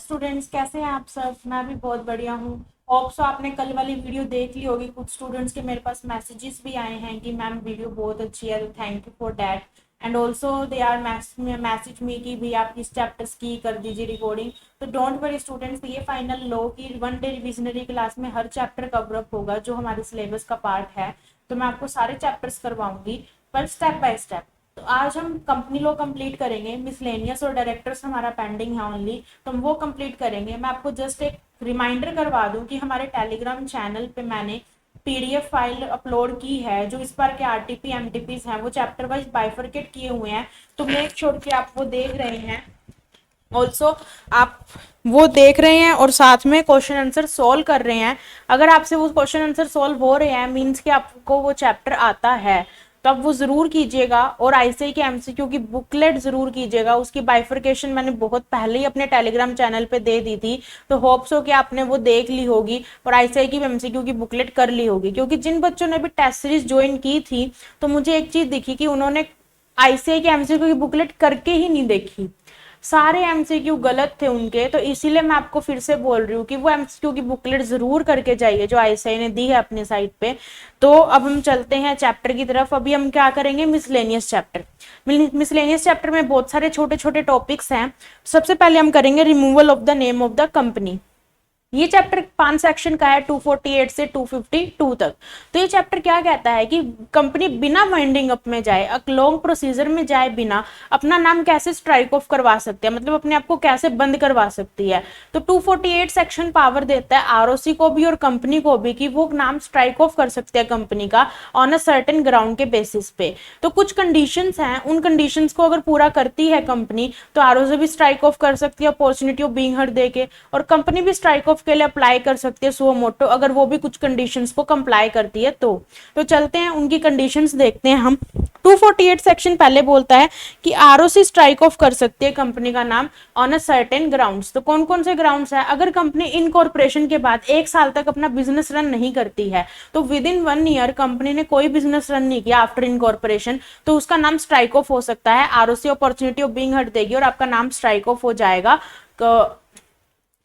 Students, कैसे हैं आप सब? मैं भी बहुत बढ़िया हूँ। होप सो आपने कल वाली वीडियो देख ली होगी। कुछ स्टूडेंट्स के मेरे पास मैसेजेस भी आए हैं कि मैम वीडियो बहुत अच्छी है, तो thank you for that. And also they are message me कि भी आप इस चैप्टर्स की कर दीजिए रिकॉर्डिंग। तो डोंट वरी स्टूडेंट्स, ये फाइनल लो कि वन डे रिविजनरी क्लास में हर चैप्टर कवर अप होगा जो हमारे सिलेबस का पार्ट है। तो मैं आपको सारे चैप्टर्स करवाऊंगी, पर स्टेप बाय स्टेप। तो आज हम कंपनी लॉ कंप्लीट करेंगे। मिसलेनियस और डायरेक्टर्स हमारा पेंडिंग है ओनली, तो हम वो कंप्लीट करेंगे। मैं आपको जस्ट एक रिमाइंडर करवा दूं कि हमारे टेलीग्राम चैनल पे मैंने पीडीएफ फाइल अपलोड की है जो इस बार के आरटीपी एमटीपीज हैं वो चैप्टर वाइज बाइफरकेट किए हुए हैं। तो मेक श्योर कि आप वो देख रहे हैं। ऑल्सो आप वो देख रहे हैं और साथ में क्वेश्चन आंसर सोल्व कर रहे हैं। अगर आपसे वो क्वेश्चन आंसर सोल्व हो रहे हैं मीन्स कि आपको वो चैप्टर आता है, तो आप वो जरूर कीजिएगा। और आईसीआई के एमसीक्यू की बुकलेट जरूर कीजिएगा। उसकी बाइफरकेशन मैंने बहुत पहले ही अपने टेलीग्राम चैनल पे दे दी थी, तो होप्स हो कि आपने वो देख ली होगी और आईसीआई की एमसीक्यू की बुकलेट कर ली होगी। क्योंकि जिन बच्चों ने भी टेस्ट सीरीज ज्वाइन की थी, तो मुझे एक चीज दिखी कि उन्होंने आईसीआई के एमसीक्यू की बुकलेट करके ही नहीं देखी। सारे एमसीक्यू गलत थे उनके। तो इसीलिए मैं आपको फिर से बोल रही हूँ कि वो एमसीक्यू की बुकलेट जरूर करके जाइए जो आईसीआई ने दी है अपनी साइट पे। तो अब हम चलते हैं चैप्टर की तरफ। अभी हम क्या करेंगे, मिसलेनियस चैप्टर। मिसलेनियस चैप्टर में बहुत सारे छोटे छोटे टॉपिक्स हैं। सबसे पहले हम करेंगे removal of the name of the company. ये चैप्टर 5 सेक्शन का है, 248 से 252 तक। तो ये चैप्टर क्या कहता है कि कंपनी बिना वाइंडिंग अप में जाए, एक लॉन्ग प्रोसीजर में जाए बिना, अपना नाम कैसे स्ट्राइक ऑफ करवा सकते हैं, मतलब अपने आप को कैसे बंद करवा सकती है। तो 248 सेक्शन पावर देता है आरओसी को भी और कंपनी को भी कि वो नाम स्ट्राइक ऑफ कर सकते हैं कंपनी का ऑन अ सर्टेन ग्राउंड के बेसिस पे। तो कुछ कंडीशंस हैं, उन कंडीशंस को अगर पूरा करती है कंपनी तो आरओसी भी स्ट्राइक ऑफ कर सकती है अपॉर्चुनिटी ऑफ बीइंग हर्ड देके, और कंपनी भी स्ट्राइक ऑफ के लिए अप्लाई कर सकती है सुओ मोटो, अगर वो भी कुछ कंडीशंस को कंप्लाई करती है तो चलते हैं उनकी कंडीशंस देखते हैं हम। 248 सेक्शन पहले बोलता है कि आरओसी स्ट्राइक ऑफ कर सकती है कंपनी का नाम ऑन अ सर्टेन ग्राउंड्स। तो कौन कौन से ग्राउंड्स है? अगर कंपनी इनकॉर्पोरेशन के बाद 1 साल तक अपना बिजनेस रन नहीं करती है, तो विद इन 1 ईयर कंपनी ने कोई बिजनेस रन नहीं किया आफ्टर इनकॉर्पोरेशन, तो उसका नाम स्ट्राइक ऑफ हो सकता है। ROC opportunity of being heard देगी और आपका नाम स्ट्राइक ऑफ हो जाएगा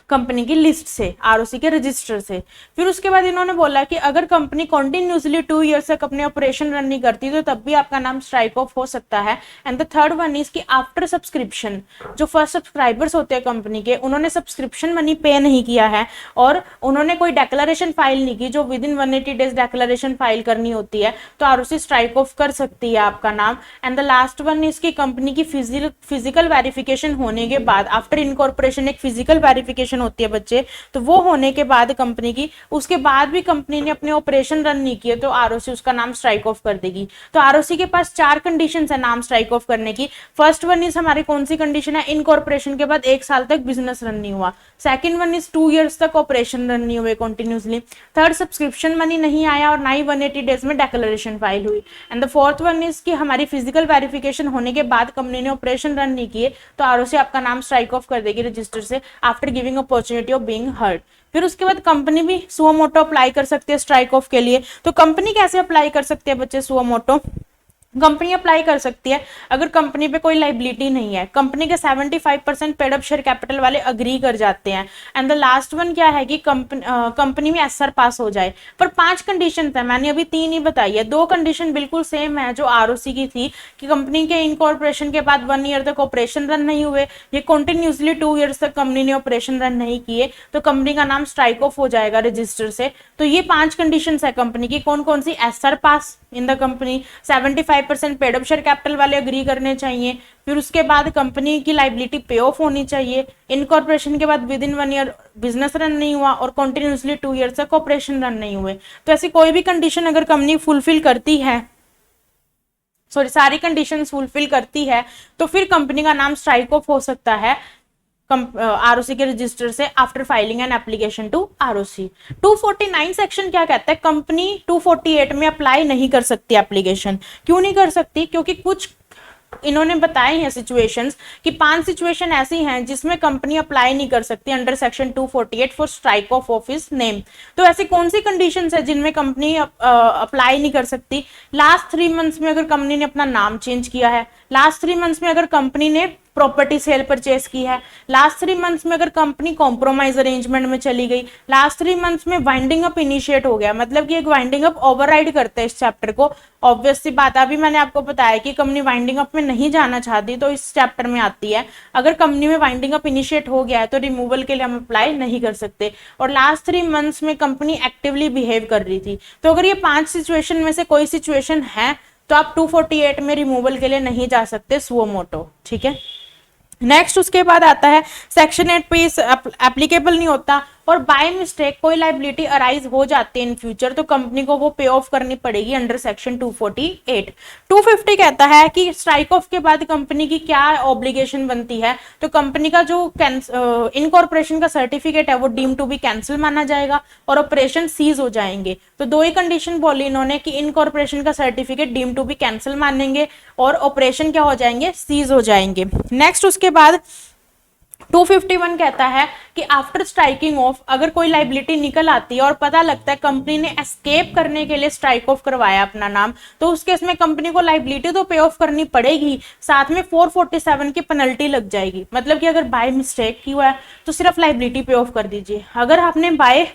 कंपनी की लिस्ट से, आरओसी के रजिस्टर से। फिर उसके बाद इन्होंने बोला कि अगर कंपनी कंटिन्यूसली 2 ईयर्स तक अपने ऑपरेशन रन नहीं करती तो तब भी आपका नाम स्ट्राइक ऑफ हो सकता है। And the third one is कि आफ्टर सब्सक्रिप्शन, जो फर्स्ट सब्सक्राइबर्स होते हैं कंपनी के, उन्होंने सब्सक्रिप्शन मनी पे नहीं किया है और उन्होंने कोई डेक्लेरेशन फाइल नहीं की जो with in 180 days declaration file करनी होती है, तो आरओसी स्ट्राइक ऑफ कर सकती है आपका नाम। And the last one is कि कंपनी की फिजिकल वेरिफिकेशन होने के बाद, आफ्टर इनकॉर्पोरेशन एक फिजिकल वेरिफिकेशन होती है बच्चे, तो वो होने के बाद कंपनी की, उसके बाद भी कंपनी ने अपने ऑपरेशन रन नहीं किए तो आरओसी उसका नाम स्ट्राइक ऑफ कर देगी। तो आरओसी के पास 4 कंडीशंस है नाम स्ट्राइक ऑफ करने की। फर्स्ट वन इज हमारी कौन सी कंडीशन है? इनकॉर्पोरेशन के बाद 1 साल तक बिजनेस रन नहीं हुआ। सेकंड वन इज 2 ईयर्स तक ऑपरेशन रन नहीं हुए कंटिन्यूसली। थर्ड, सब्सक्रिप्शन मनी नहीं आया और ना ही 180 डेज में डेक्लेरेशन फाइल हुई। And the fourth one is कि हमारी फिजिकल वेरिफिकेशन होने के बाद कंपनी ने ऑपरेशन रन नहीं किए, तो आरओसी आपका नाम स्ट्राइक ऑफ कर देगी रजिस्टर से after giving opportunity of being heard. फिर उसके बाद कंपनी भी सुओ मोटो अप्लाई कर सकती है स्ट्राइक ऑफ के लिए। तो कंपनी कैसे अप्लाई कर सकती है बच्चे सुओ मोटो? कंपनी अप्लाई कर सकती है अगर कंपनी पे कोई लाइबिलिटी नहीं है, कंपनी के 75% पेड अप शेयर कैपिटल वाले अग्री कर जाते हैं। एंड द लास्ट वन क्या है कि कंपनी में एसआर पास हो जाए। पर 5 कंडीशन है, मैंने अभी 3 ही बताई है। 2 कंडीशन बिल्कुल सेम है जो आरओसी की थी कि कंपनी के इनकॉर्पोरेशन के बाद 1 ईयर तक ऑपरेशन रन नहीं हुए, ये कंटिन्यूसली 2 ईयर्स तक कंपनी ने ऑपरेशन रन नहीं किए, तो कंपनी का नाम स्ट्राइक ऑफ हो जाएगा रजिस्टर से। तो ये 5 कंडीशन है कंपनी की। कौन कौन सी? SR pass in the company, 75% paid up share capital वाले अग्री करने चाहिए। फिर उसके बाद कंपनी की लाइबिलिटी पे ऑफ होनी चाहिए। इनकॉर्पोरेशन के बाद with in 1 year business run नहीं हुआ और कंटिन्यूसली 2 ईयर तक ऑपरेशन रन नहीं हुए। तो ऐसी कोई भी कंडीशन अगर कंपनी फुलफिल करती है, सारी कंडीशन फुलफिल करती है, तो फिर कंपनी का नाम स्ट्राइक ऑफ हो सकता है आरओसी के रजिस्टर से after filing an application to ROC. 249 section क्या कहता है? कंपनी 248 में अप्लाई नहीं कर सकती एप्लीकेशन। क्यों नहीं कर सकती? क्योंकि कुछ इन्होंने बताए हैं सिचुएशंस कि 5 सिचुएशन ऐसी हैं जिसमें कंपनी अप्लाई नहीं कर सकती under section 248 for strike off office name. तो ऐसी कौन सी कंडीशंस है जिनमें कंपनी अप्लाई नहीं कर सकती? लास्ट 3 मंथ्स में अगर कंपनी ने अपना नाम चेंज किया है, लास्ट 3 मंथ्स में अगर कंपनी ने प्रॉपर्टी सेल परचेस की है। लास्ट 3 मंथ्स में अगर कंपनी कॉम्प्रोमाइज अरेंजमेंट में चली गई, लास्ट 3 मंथ्स में वाइंडिंग अप इनिशिएट हो गया, मतलब कि एक वाइंडिंग अप ओवरराइड करते हैं इस चैप्टर को। ऑब्वियस सी बात, अभी मैंने आपको बताया कि कंपनी वाइंडिंग अप में नहीं जाना चाहती तो इस चैप्टर में आती है। अगर कंपनी में वाइंडिंग अप इनिशिएट हो गया है तो रिमूवल के लिए हम अप्लाई नहीं कर सकते। और लास्ट 3 मंथ्स में कंपनी एक्टिवली बिहेव कर रही थी, तो अगर ये 5 सिचुएशन में से कोई सिचुएशन है तो आप 248 में रिमूवल के लिए नहीं जा सकते सुओ मोटो, ठीक है। नेक्स्ट उसके बाद आता है सेक्शन 8 पे एप्लीकेबल नहीं होता, और बाय मिस्टेक कोई लाइबिलिटी अराइज हो जाती है इन फ्यूचर तो कंपनी को वो पे ऑफ करनी पड़ेगी अंडर सेक्शन 248। 250 कहता है कि स्ट्राइक ऑफ के बाद कंपनी की क्या ऑब्लिगेशन बनती है, तो कंपनी का जो इनकॉर्पोरेशन का सर्टिफिकेट है वो डीम टू बी कैंसिल माना जाएगा और ऑपरेशन सीज हो जाएंगे। तो दो ही कंडीशन बोली इन्होंने कि इनकॉर्पोरेशन का certificate deem to be cancel मानेंगे और ऑपरेशन क्या हो जाएंगे, सीज हो जाएंगे। नेक्स्ट उसके बाद 251 कहता है कि आफ्टर स्ट्राइकिंग ऑफ अगर कोई लाइबिलिटी निकल आती है और पता लगता है कंपनी ने एस्केप करने के लिए स्ट्राइक ऑफ करवाया अपना नाम, तो उस केस में कंपनी को लाइबिलिटी तो पे ऑफ करनी पड़ेगी, साथ में 447 की पेनल्टी लग जाएगी। मतलब कि अगर बाय मिस्टेक की हुआ है तो सिर्फ लाइबिलिटी पे ऑफ कर दीजिए, अगर आपने बाय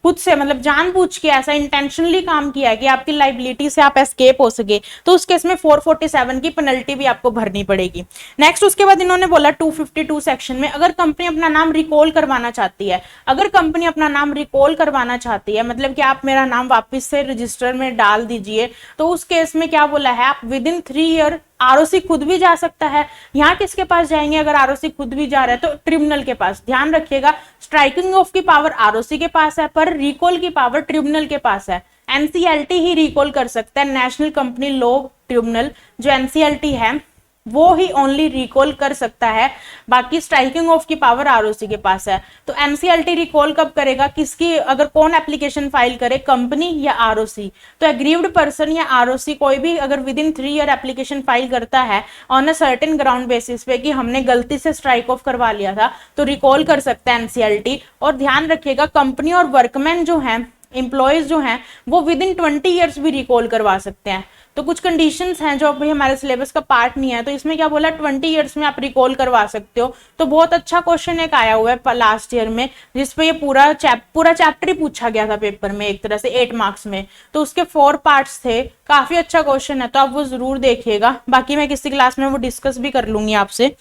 खुद से मतलब जानबूझ के ऐसा इंटेंशनली काम किया है कि आपकी लाइबिलिटी से आप एस्केप हो सके, तो उस केस में 447 की पेनल्टी भी आपको भरनी पड़ेगी। नेक्स्ट उसके बाद इन्होंने बोला 252 सेक्शन में अगर कंपनी अपना नाम रिकॉल करवाना चाहती है, अगर कंपनी अपना नाम रिकॉल करवाना चाहती है मतलब कि आप मेरा नाम वापस से रजिस्टर में डाल दीजिए, तो उस केस में क्या बोला है, आप विद इन 3 ईयर आरओसी खुद भी जा सकता है। यहाँ किसके पास जाएंगे अगर आरओसी खुद भी जा रहा है, तो ट्रिब्यूनल के पास। ध्यान रखिएगा, स्ट्राइकिंग ऑफ की पावर आरओसी के पास है पर रिकॉल की पावर ट्रिब्यूनल के पास है। एनसीएलटी ही रिकॉल कर सकता है, नेशनल कंपनी लॉ ट्रिब्यूनल जो एनसीएलटी है वो ही ओनली रिकॉल कर सकता है, बाकी स्ट्राइकिंग ऑफ की पावर आरओसी के पास है। तो एनसीएलटी रिकॉल कब करेगा, किसकी, अगर कौन एप्लीकेशन फाइल करे, कंपनी या आरओसी। तो एग्रीव्ड पर्सन या आरओसी कोई भी अगर with in 3 year application file करता है on a certain ground basis पे कि हमने गलती से स्ट्राइक ऑफ करवा लिया था, तो रिकॉल कर सकता है एनसीएलटी। और ध्यान रखिएगा कंपनी और वर्कमैन जो है, एम्प्लॉयज जो हैं, वो विद इन 20 ईयर्स भी रिकॉल करवा सकते हैं। तो कुछ कंडीशंस हैं जो अभी हमारे सिलेबस का पार्ट नहीं है, तो इसमें क्या बोला 20 ईयर्स में आप रिकॉल करवा सकते हो। तो बहुत अच्छा क्वेश्चन एक आया हुआ है लास्ट ईयर में जिसपे ये पूरा चैप्टर ही पूछा गया था पेपर में एक तरह से 8 मार्क्स में, तो उसके 4 पार्ट्स थे। काफी अच्छा क्वेश्चन है, तो आप वो जरूर देखिएगा। बाकी मैं किसी क्लास में वो डिस्कस भी कर लूंगी आपसे।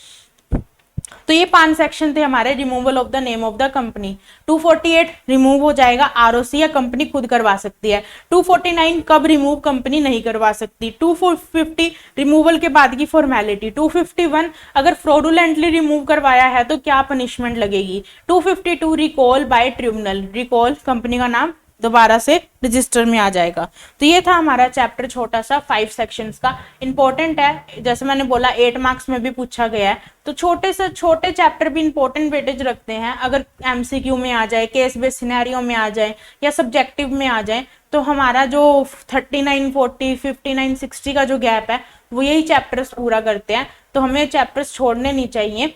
तो ये 5 सेक्शन थे हमारे removal of the name of the company. 248 remove हो जाएगा, आरओसी या कंपनी खुद करवा सकती है। 249 कब रिमूव कंपनी नहीं करवा सकती। 250 रिमूवल के बाद की फॉर्मेलिटी। 251 अगर फ्रॉडुलेंटली रिमूव करवाया है तो क्या पनिशमेंट लगेगी। 252 recall bye tribunal, recall company का नाम दोबारा से रजिस्टर में आ जाएगा। तो ये था हमारा चैप्टर छोटा सा 5 सेक्शंस का, इंपॉर्टेंट है। जैसे मैंने बोला 8 मार्क्स में भी पूछा गया है, तो छोटे से छोटे चैप्टर भी इंपॉर्टेंट वेटेज रखते हैं। अगर एमसीक्यू में आ जाए, केस बेस्ड सिनेरियो में आ जाए या सब्जेक्टिव में आ जाए, तो हमारा जो 39, 40, 59, 60 का जो गैप है वो यही चैप्टर्स पूरा करते हैं। तो हमें चैप्टर्स छोड़ने नहीं चाहिए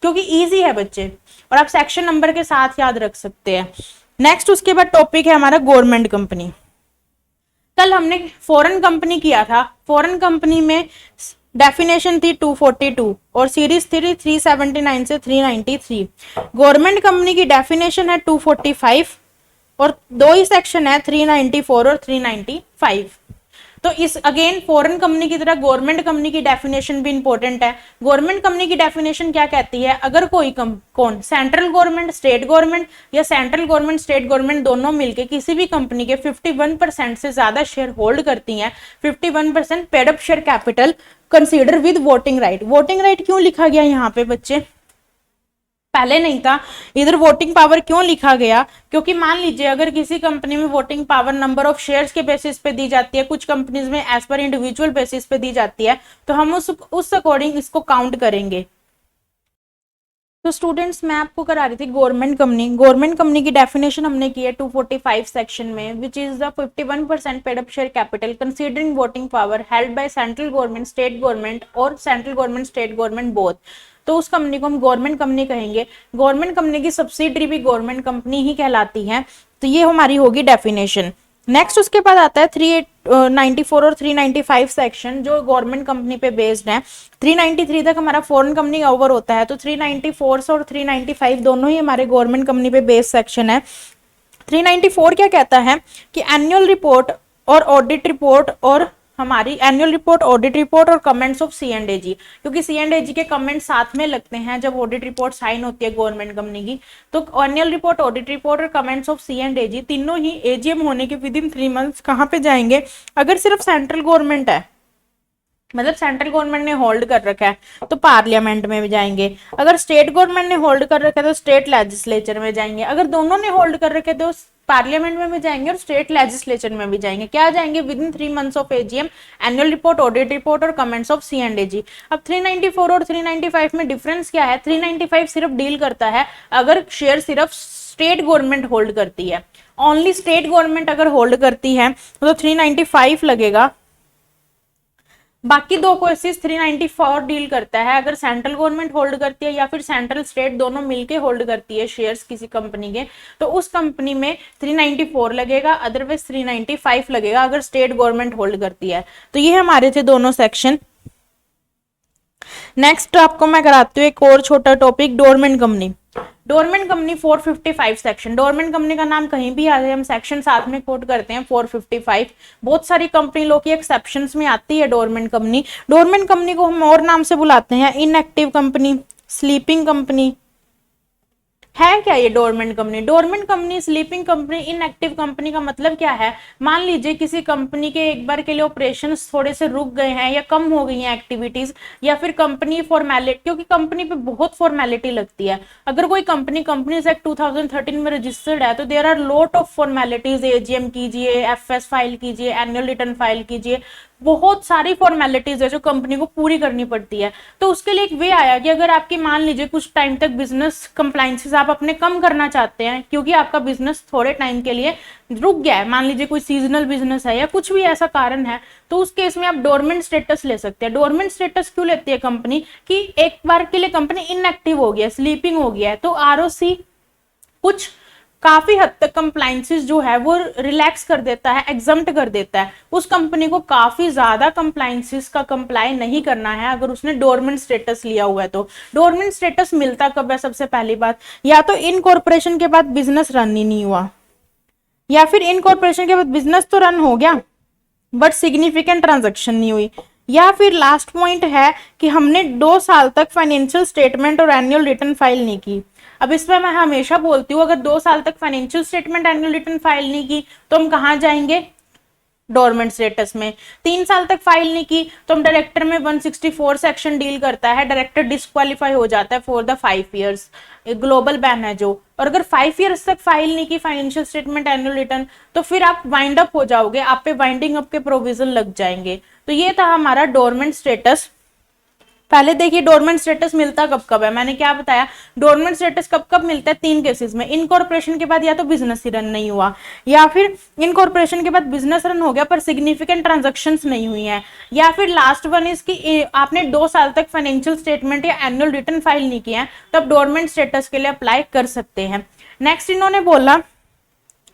क्योंकि ईजी है बच्चे, और आप सेक्शन नंबर के साथ याद रख सकते हैं। नेक्स्ट उसके बाद टॉपिक है हमारा गवर्नमेंट कंपनी। कल हमने फॉरेन कंपनी किया था, फॉरेन कंपनी में डेफिनेशन थी 242 और सीरीज थी 379 से 393। गवर्नमेंट कंपनी की डेफिनेशन है 245 और 2 ही सेक्शन है 394 और 395। तो इस अगेन फॉरेन कंपनी की तरह गवर्नमेंट कंपनी की डेफिनेशन भी इंपॉर्टेंट है। गवर्नमेंट कंपनी की डेफिनेशन क्या कहती है, अगर कोई कौन सेंट्रल गवर्नमेंट, स्टेट गवर्नमेंट या सेंट्रल गवर्नमेंट स्टेट गवर्नमेंट दोनों मिलकर किसी भी कंपनी के 51% से ज्यादा शेयर होल्ड करती हैं, 51% paid up share capital consider with voting right. Voting right क्यों लिखा गया यहाँ पे बच्चे, पहले नहीं था। इधर वोटिंग पावर क्यों लिखा गया, क्योंकि मान लीजिए अगर किसी कंपनी में voting power number of shares के बेसिस पे दी जाती है, कुछ कंपनीज में एज पर इंडिविजुअल बेसिस पे दी जाती है, तो हम उस अकॉर्डिंग इसको काउंट करेंगे। तो स्टूडेंट्स मैं आपको करा रही थी गवर्नमेंट कंपनी। गवर्नमेंट कंपनी की डेफिनेशन हमने की है 245 सेक्शन में, which is the 51% paid up share capital considering voting power held by central government, state government और central government, state government both. तो उस कंपनी को हम गवर्नमेंट कंपनी कहेंगे। गवर्नमेंट कंपनी की सब्सिडरी भी गवर्नमेंट कंपनी ही कहलाती है। तो ये हमारी होगी डेफिनेशन। नेक्स्ट उसके बाद आता है 394 और 395 सेक्शन, जो गवर्नमेंट कंपनी पे बेस्ड है। 393 तक हमारा फॉरेन कंपनी ओवर होता है, तो 394 और 395 दोनों ही हमारे गवर्नमेंट कंपनी पे बेस्ड सेक्शन है। 394 क्या कहता है कि एनुअल रिपोर्ट और ऑडिट रिपोर्ट, और हमारी एनुअल रिपोर्ट, ऑडिट रिपोर्ट और कमेंट्स ऑफ C&AG, क्योंकि C&AG के कमेंट साथ में लगते हैं जब ऑडिट रिपोर्ट साइन होती है गवर्नमेंट कंपनी की। तो एनुअल रिपोर्ट, ऑडिट रिपोर्ट और कमेंट्स ऑफ C&AG तीनों ही AGM होने के विद इन 3 मंथ्स कहाँ पे जाएंगे? अगर सिर्फ सेंट्रल गवर्नमेंट है, मतलब सेंट्रल गवर्नमेंट ने होल्ड कर रखा है, तो पार्लियामेंट में भी जाएंगे। अगर स्टेट गवर्नमेंट ने होल्ड कर रखा है तो स्टेट लेजिस्लेचर में जाएंगे। अगर दोनों ने होल्ड कर रखे तो पार्लियामेंट में भी जाएंगे और स्टेट लेजिस्लेचर में भी जाएंगे। क्या जाएंगे? With in 3 months of AGM, annual report, audit report और कमेंट्स ऑफ C&AG। अब 394 और 395 में डिफरेंस क्या है? 395 सिर्फ डील करता है अगर शेयर सिर्फ स्टेट गवर्नमेंट होल्ड करती है, ओनली स्टेट गवर्नमेंट अगर होल्ड करती है तो 395 लगेगा। बाकी दो केसेस 394 डील करता है अगर सेंट्रल गवर्नमेंट होल्ड करती है या फिर सेंट्रल स्टेट दोनों मिलके होल्ड करती है शेयर्स किसी कंपनी के, तो उस कंपनी में 394 लगेगा, अदरवाइज 395 लगेगा अगर स्टेट गवर्नमेंट होल्ड करती है। तो ये हमारे थे दोनों सेक्शन। नेक्स्ट आपको मैं कराती हूँ एक और छोटा topic, dormant company. Dormant company 455 section. Dormant company का नाम कहीं भी आ जाए हम सेक्शन साथ में कोट करते हैं 455। बहुत सारी कंपनी लोग की एक्सेप्शंस में आती है डोरमेंट कंपनी। डोरमेंट कंपनी को हम और नाम से बुलाते हैं इनएक्टिव कंपनी, स्लीपिंग कंपनी। है क्या ये dormant company? Dormant company, sleeping company, inactive company का मतलब क्या है? मान लीजिए किसी कंपनी के एक बार के लिए ऑपरेशंस थोड़े से रुक गए हैं या कम हो गई हैं एक्टिविटीज, या फिर कंपनी फॉर्मेलिटी, क्योंकि कंपनी पे बहुत फॉर्मेलिटी लगती है। अगर कोई कंपनीज एक्ट 2013 में रजिस्टर्ड है तो there are lot of formalities. AGM कीजिए, FS फाइल कीजिए, एनुअल रिटर्न फाइल कीजिए, बहुत सारी फॉर्मेलिटीज है जो कंपनी को पूरी करनी पड़ती है। तो उसके लिए एक वे आया कि अगर आपकी मान लीजिए कुछ टाइम तक बिजनेस कंप्लाइंसेस आप अपने कम करना चाहते हैं, क्योंकि आपका बिजनेस थोड़े टाइम के लिए रुक गया है, मान लीजिए कोई सीजनल बिजनेस है या कुछ भी ऐसा कारण है, तो उस केस में आप डोरमेंट स्टेटस ले सकते हैं। डोरमेंट स्टेटस क्यों लेती है कंपनी? कि एक बार के लिए कंपनी इनएक्टिव हो गया, स्लीपिंग हो गया है, तो ROC कुछ काफी हद तक कंप्लाइंसेस जो है वो रिलैक्स कर देता है, एग्जम्प्ट कर देता है। उस कंपनी को काफी ज्यादा कंप्लाइंसेस का कंप्लाई नहीं करना है अगर उसने डोरमेंट स्टेटस लिया हुआ है। तो डोरमेंट स्टेटस मिलता कब है? सबसे पहली बात, या तो इनकॉर्पोरेशन के बाद बिजनेस रन ही नहीं हुआ, या फिर इनकॉर्पोरेशन के बाद बिजनेस तो रन हो गया बट सिग्निफिकेंट ट्रांजैक्शन नहीं हुई, या फिर लास्ट पॉइंट है कि हमने 2 साल तक फाइनेंशियल स्टेटमेंट और एनुअल रिटर्न फाइल नहीं की। अब इसमें मैं हमेशा बोलती हूँ अगर 2 साल तक financial statement, annual return file नहीं की तो हम कहाँ जाएंगे? डोरमेंट स्टेटस में। 3 साल तक फाइल नहीं की तो हम डायरेक्टर में 164 सेक्शन डील करता है, डायरेक्टर डिस्क्वालीफाई हो जाता है for the 5 years, global ban है जो। और अगर 5 ईयर्स तक फाइल नहीं की फाइनेंशियल स्टेटमेंट, एनुअल रिटर्न, तो फिर आप वाइंड अप हो जाओगे, आप पे वाइंडिंग अप के प्रोविजन लग जाएंगे। तो ये था हमारा डोरमेंट स्टेटस। पहले देखिए डोरमेंट स्टेटस मिलता कब कब है, मैंने क्या बताया? डोरमेंट स्टेटस कब कब मिलता है? 3 केसेस में। इनकॉर्पोरेशन के बाद या तो बिजनेस ही रन नहीं हुआ, या फिर इनकॉर्पोरेशन के बाद बिजनेस रन हो गया पर सिग्निफिकेंट ट्रांजैक्शंस नहीं हुई हैं, या फिर लास्ट वन इसकी आपने 2 साल तक फाइनेंशियल स्टेटमेंट या एनुअल रिटर्न फाइल नहीं किया है, तब डोरमेंट स्टेटस के लिए अप्लाई कर सकते हैं। नेक्स्ट इन्होंने बोला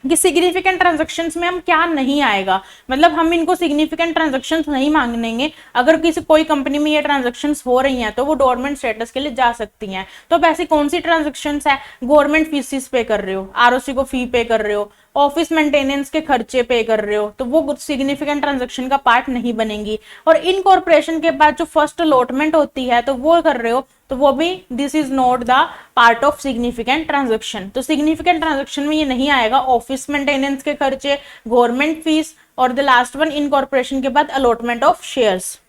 कि सिग्निफिकेंट ट्रांजैक्शंस में हम क्या नहीं आएगा, मतलब हम इनको सिग्निफिकेंट ट्रांजैक्शंस नहीं मांगेंगे। अगर किसी कोई कंपनी में ये ट्रांजैक्शंस हो रही हैं तो वो डोरमेंट स्टेटस के लिए जा सकती हैं। तो अब ऐसी कौन सी ट्रांजैक्शंस है? गवर्नमेंट फीसिस पे कर रहे हो, ROC को फी पे कर रहे हो, ऑफिस मेंटेनेंस के खर्चे पे कर रहे हो, तो वो सिग्निफिकेंट ट्रांजैक्शन का पार्ट नहीं बनेंगी। और इनकॉर्पोरेशन के बाद जो फर्स्ट अलॉटमेंट होती है तो वो कर रहे हो, तो वो भी this is not the part of significant transaction. तो सिग्निफिकेंट ट्रांजैक्शन में ये नहीं आएगा, ऑफिस मेंटेनेंस के खर्चे, गवर्नमेंट फीस, और द लास्ट वन इनकॉर्पोरेशन के बाद अलॉटमेंट ऑफ शेयर्स।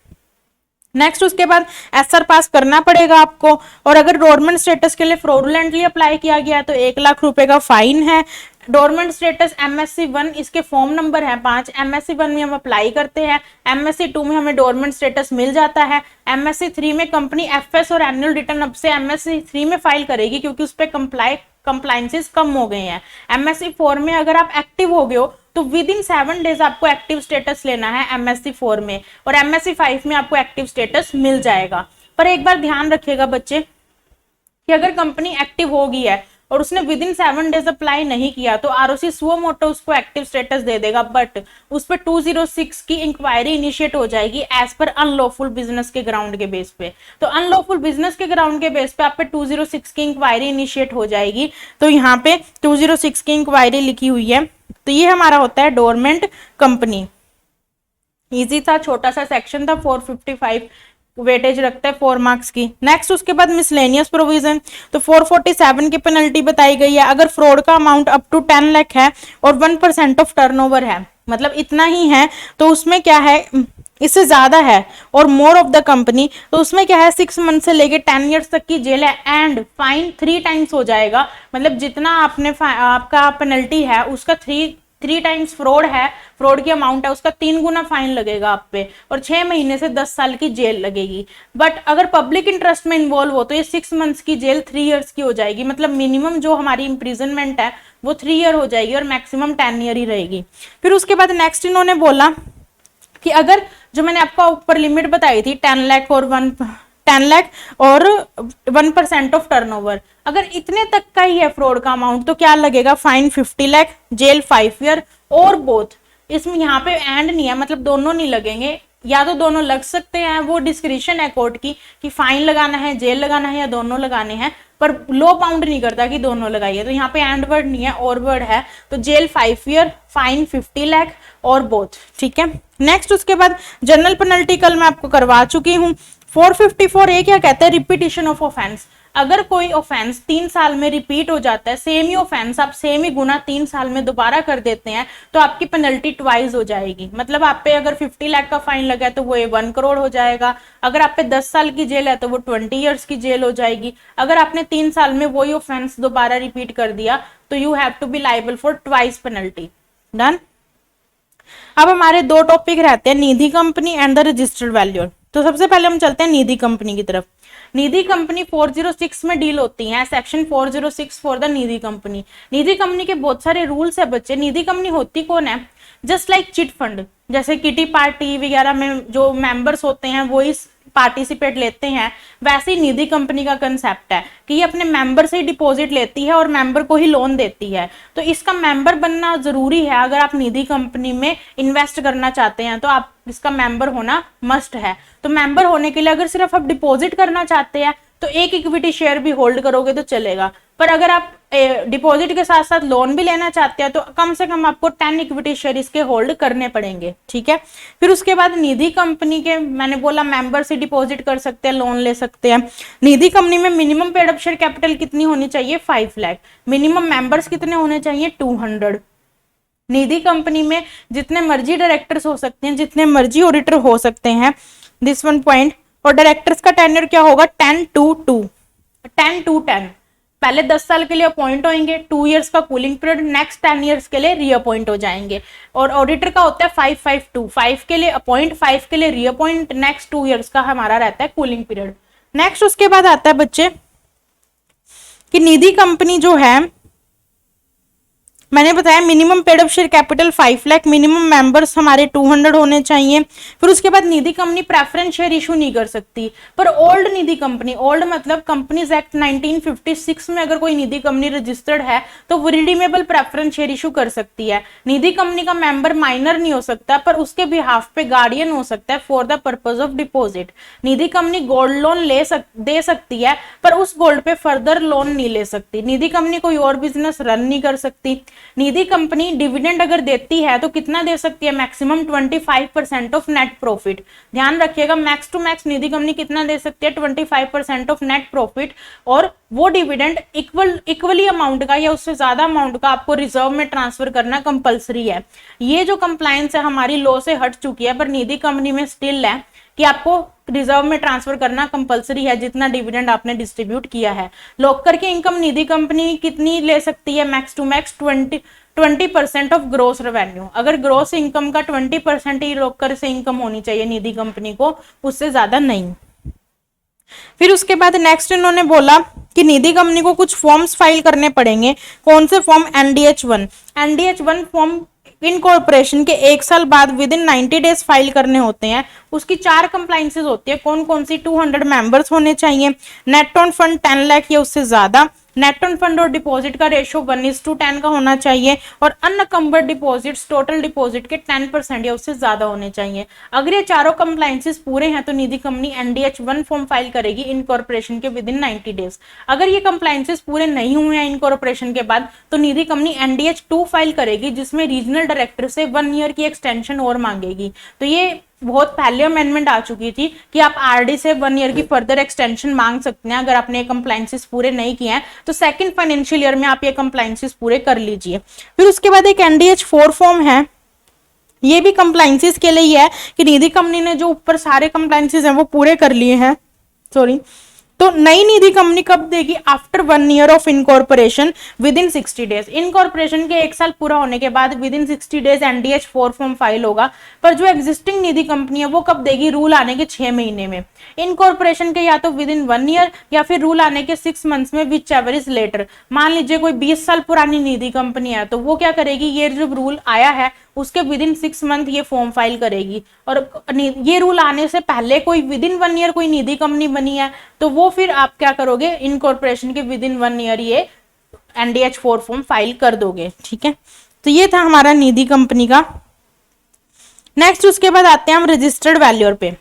नेक्स्ट उसके बाद SR पास करना पड़ेगा आपको, और अगर डोरमेंट स्टेटस के लिए फ्रॉडुलेंटली अप्लाई किया गया तो 1 लाख रुपए का फाइन है। डोरमेंट स्टेटस MSc 1, इसके फॉर्म नंबर है 5। MSc 1 में हम अप्लाई करते हैं, MSc 2 में हमें डोरमेंट स्टेटस मिल जाता है, MSc 3 में कंपनी FS और एनुअल रिटर्न अब से MSc 3 में फाइल करेगी क्योंकि उस पर कंप्लाइंसेस कम हो गए हैं। MSc 4 में अगर आप एक्टिव हो गए हो तो विद इन 7 डेज आपको एक्टिव स्टेटस लेना है MSc 4 में, और MSc 5 में आपको एक्टिव स्टेटस मिल जाएगा। पर एक बार ध्यान रखिएगा बच्चे कि अगर कंपनी एक्टिव हो गई है और उसने विद इन 7 डेज अप्लाई नहीं किया तो आरओसी सुओ मोटो उसको एक्टिव स्टेटस दे देगा, बट उस पर 206 की इंक्वायरी इनिशिएट हो जाएगी एज पर अनलॉफुल बिजनेस के ग्राउंड के बेस पे। तो अनलॉफुल बिजनेस के ग्राउंड के बेस पे आप पे 206 की इंक्वायरी इनिशिएट हो जाएगी। तो यहाँ पे 206 की इंक्वायरी लिखी हुई है। तो ये हमारा होता है डोरमेंट कंपनी। इजी था, छोटा सा सेक्शन था, 455 वेटेज रखता है 4 मार्क्स की। नेक्स्ट उसके बाद मिसलेनियस प्रोविजन, तो 447 की पेनल्टी बताई गई है अगर फ्रॉड का अमाउंट अप टू 10 लाख है और 1% ऑफ टर्नओवर है, मतलब इतना ही है, तो उसमें क्या है, इससे ज्यादा है और मोर ऑफ द कंपनी, तो उसमें क्या है 6 मंथ से लेके 10 ईयर्स तक की जेल है एंड फाइन 3 टाइम्स हो जाएगा। मतलब जितना आपने आपका पेनल्टी है उसका 3 टाइम्स फ्रॉड है, फ्रॉड की अमाउंट है उसका 3 गुना फाइन लगेगा आप पे और 6 महीने से 10 साल की जेल लगेगी। बट अगर पब्लिक इंटरेस्ट में इन्वॉल्व हो तो ये 6 मंथ्स की जेल 3 ईयर्स की हो जाएगी। मतलब मिनिमम जो हमारी इंप्रिजनमेंट है वो 3 ईयर हो जाएगी और मैक्सिमम 10 ईयर ही रहेगी। फिर उसके बाद नेक्स्ट इन्होंने बोला कि अगर जो मैंने आपको ऊपर लिमिट बताई थी 10 लाख और 1% ऑफ टर्नओवर, अगर इतने तक का ही है फ्रॉड का अमाउंट तो क्या लगेगा, फाइन 50 लाख, जेल 5 ईयर और बोथ। इसमें यहाँ पे एंड नहीं है, मतलब दोनों नहीं लगेंगे, या तो दोनों लग सकते हैं, वो डिस्क्रिप्शन है कोर्ट की कि फाइन लगाना है, जेल लगाना है या दोनों लगाने हैं, पर लो बाउंड नहीं करता कि दोनों लगाइए। तो यहाँ पे एंड वर्ड नहीं है और वर्ड है, तो जेल 5 ईयर, फाइन 50 लाख और बोथ। ठीक है, नेक्स्ट उसके बाद जनरल पेनल्टी कल मैं आपको करवा चुकी हूँ। 454 ये क्या कहता है, रिपीटिशन ऑफ ऑफेंस। अगर कोई ऑफेंस 3 साल में रिपीट हो जाता है, सेम ही ऑफेंस आप सेम ही गुना 3 साल में दोबारा कर देते हैं तो आपकी पेनल्टी ट्वाइस हो जाएगी। मतलब आप पे अगर 50 लाख का फाइन लगा है तो वो 1 करोड़ हो जाएगा, अगर आप पे 10 साल की जेल है तो वो 20 ईयर्स की जेल हो जाएगी। अगर आपने 3 साल में वही ऑफेंस दोबारा रिपीट कर दिया तो you have to be liable for twice penalty. Done. अब हमारे 2 टॉपिक रहते हैं, Nidhi company and the registered valuer. तो सबसे पहले हम चलते हैं निधि कंपनी की तरफ। निधि कंपनी 406 में डील होती है, section 406 for the Nidhi company. Nidhi company के बहुत सारे रूल्स है बच्चे। निधि कंपनी होती कौन है, जस्ट लाइक चिट फंड, जैसे किटी पार्टी वगैरह में जो मेंबर्स होते हैं वो इस पार्टिसिपेट लेते हैं, वैसे ही निधि कंपनी का कंसेप्ट है कि ये अपने मेंबर से ही डिपॉजिट लेती है और मेंबर को ही लोन देती है। तो इसका मेंबर बनना जरूरी है, अगर आप निधि कंपनी में इन्वेस्ट करना चाहते हैं तो आप इसका मेंबर होना मस्ट है। तो मेंबर होने के लिए अगर सिर्फ आप डिपॉजिट करना चाहते हैं तो एक इक्विटी शेयर भी होल्ड करोगे तो चलेगा, पर अगर आप डिपॉजिट के साथ साथ लोन भी लेना चाहते हैं तो कम से कम आपको 10 इक्विटी शेयर इसके होल्ड करने पड़ेंगे। ठीक है, फिर उसके बाद निधि कंपनी के मैंने बोला मेंबर से डिपॉजिट कर सकते हैं, लोन ले सकते हैं। निधि कंपनी में minimum paid up share capital कितनी होनी चाहिए, 5 लाख। मिनिमम मेंबर्स कितने होने चाहिए, 200। निधि कंपनी में जितने मर्जी डायरेक्टर्स हो सकते हैं, जितने मर्जी ऑडिटर हो सकते हैं, दिस 1 पॉइंट। और डायरेक्टर्स का टेन्योर क्या होगा, 10 to 10। पहले 10 साल के लिए अपॉइंट होंगे, 2 इयर्स का कूलिंग पीरियड, नेक्स्ट 10 इयर्स के लिए रीअपॉइंट हो जाएंगे। और ऑडिटर का होता है 552, 5 के लिए अपॉइंट, 5 के लिए रीअपॉइंट, नेक्स्ट 2 इयर्स का हमारा रहता है कूलिंग पीरियड। नेक्स्ट उसके बाद आता है बच्चे कि निधि कंपनी जो है मैंने बताया minimum paid up share capital 5 lakh, minimum members हमारे 200 होने चाहिए। फिर उसके बाद निधि कंपनी प्रेफरेंस शेयर इशू नहीं कर सकती, पर ओल्ड निधि कंपनी, ओल्ड मतलब कंपनीज एक्ट 1956 में अगर कोई निधि कंपनी रजिस्टर्ड है तो वो रिडीमेबल प्रेफरेंस शेयर इशू कर सकती है। निधि कंपनी का मेंबर माइनर नहीं हो सकता, पर उसके बिहाफ पे गार्डियन हो सकता है for the purpose of deposit. Nidhi company gold loan दे सकती है, पर उस गोल्ड पे फर्दर लोन नहीं ले सकती। निधि कंपनी कोई और बिजनेस रन नहीं कर सकती। निधि कंपनी डिविडेंड अगर देती है तो कितना दे सकती है, मैक्सिमम 25% ऑफ नेट प्रॉफिट। ध्यान रखिएगा, max to max Nidhi company कितना दे सकती है, 25% ऑफ नेट प्रॉफिट। और वो डिविडेंड इक्वली अमाउंट का या उससे ज्यादा अमाउंट का आपको रिजर्व में ट्रांसफर करना कंपलसरी है। ये जो कंप्लायंस है हमारी लॉ से हट चुकी है, पर निधि कंपनी में स्टिल है कि आपको रिजर्व में ट्रांसफर करना कंपलसरी है जितना डिविडेंड आपने डिस्ट्रीब्यूट किया है। लॉकर की इनकम निधि कंपनी कितनी ले सकती है, max to max 20% of gross revenue. अगर ग्रोस इनकम का 20% ही लॉकर से इनकम होनी चाहिए निधि कंपनी को, उससे ज्यादा नहीं। फिर उसके बाद नेक्स्ट इन्होंने बोला कि निधि कंपनी को कुछ फॉर्म्स फाइल करने पड़ेंगे। कौन से फॉर्म, NDH1 फॉर्म इनकॉर्पोरेशन के 1 साल बाद विद इन 90 डेज फाइल करने होते हैं। उसकी 4 कंप्लाइंसेस होती है, कौन कौन सी, 200 मेंबर्स होने चाहिए, नेट ऑन फंड 10 लाख या उससे ज्यादा, नेट ऑन फंड और डिपॉजिट का रेशो 1:10 का होना चाहिए, और अनकम्बर्ड डिपॉजिट्स टोटल डिपॉजिट के 10% या उससे ज्यादा होने चाहिए। अगर ये चारों कंप्लाइंसेस पूरे हैं तो निधि कंपनी NDH1 फॉर्म फाइल करेगी इनकॉर्पोरेशन के विद इन 90 डेज। अगर ये कंप्लाइंसेस पूरे नहीं हुए हैं इनकॉर्पोरेशन के बाद तो निधि कंपनी NDH2 फाइल करेगी, जिसमें रीजनल डायरेक्टर से 1 ईयर की एक्सटेंशन और मांगेगी। तो ये बहुत पहले अमेंडमेंट आ चुकी थी कि आप आरडी से 1 ईयर की फर्दर एक्सटेंशन मांग सकते हैं अगर आपने कंप्लाइंसेस पूरे नहीं किए हैं, तो सेकंड फाइनेंशियल ईयर में आप ये कंप्लाइंसेस पूरे कर लीजिए। फिर उसके बाद एक NDH4 फॉर्म है, ये भी कंप्लाइंसेस के लिए ही है कि निधि कंपनी ने जो ऊपर सारे कंप्लाइंसेस हैं वो पूरे कर लिए हैं, सॉरी, तो नई निधि कंपनी कब देगी? After 1 year of incorporation with in 60 days. Incorporation के 1 साल पूरा होने के बाद with in 60 days NDH4 form file होगा। पर जो एग्जिस्टिंग निधि कंपनी है वो कब देगी? रूल आने के 6 महीने में। इनकॉर्पोरेशन के या तो विद इन 1 ईयर या फिर रूल आने के 6 मंथ्स में, विच एवर इज लेटर। मान लीजिए कोई 20 साल पुरानी निधि कंपनी है तो वो क्या करेगी, ये जो रूल आया है उसके विद इन 6 मंथ ये फॉर्म फाइल करेगी। और ये रूल आने से पहले कोई विद इन 1 ईयर कोई निधि कंपनी बनी है तो वो फिर आप क्या करोगे, इनकॉर्पोरेशन के विद इन 1 ईयर ये NDH4 फॉर्म फाइल कर दोगे। ठीक है, तो ये था हमारा निधि कंपनी का। नेक्स्ट उसके बाद आते हैं हम रजिस्टर्ड वैल्यूअर पे।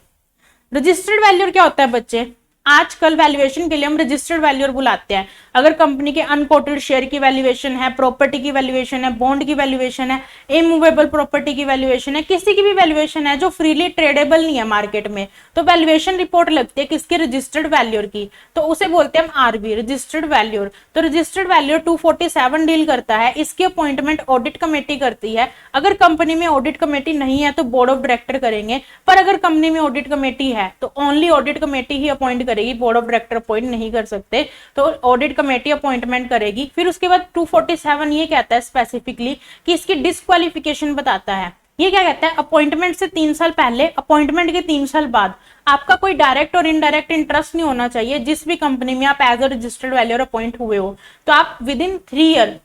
रजिस्टर्ड वैल्यूअर क्या होता है बच्चे? आजकल वैल्यूएशन के लिए हम रजिस्टर्ड वैल्यूअर बुलाते हैं। अगर कंपनी के अनकोटेड शेयर की वैल्यूएशन है, प्रॉपर्टी की वैल्यूएशन है, बॉन्ड की वैल्यूएशन है, इमूवेबल प्रॉपर्टी की वैल्यूएशन है, किसी की भी वैल्यूएशन है जो फ्रीली ट्रेडेबल नहीं है मार्केट में, तो वैल्यूएशन रिपोर्ट लगती है किसके? रजिस्टर्ड वैल्यूअर की, तो उसे बोलते हैं हम RV, रजिस्टर्ड वैल्यूअर। तो रजिस्टर्ड वैल्यूअर 247 डील करता है, इसकी अपॉइंटमेंट ऑडिट कमेटी करती है। अगर कंपनी में ऑडिट कमेटी नहीं है तो बोर्ड ऑफ डायरेक्टर करेंगे, पर अगर कंपनी में ऑडिट कमेटी है तो ओनली ऑडिट कमेटी ही अपॉइंट करेगी, बोर्ड ऑफ डायरेक्टर अपॉइंट नहीं कर सकते, तो ऑडिट कमेटी अपॉइंटमेंट करेगी। फिर उसके बाद 247 ये कहता है स्पेसिफिकली कि इसकी डिस्क्वालिफिकेशन बताता है। ये क्या कहता है? अपॉइंटमेंट से 3 साल पहले, अपॉइंटमेंट के 3 साल बाद आपका कोई डायरेक्ट और इनडायरेक्ट इंटरेस्ट नहीं होना चाहिए जिस भी कंपनी में आप as a registered valuer appoint हुए हो। तो आप विद इन 3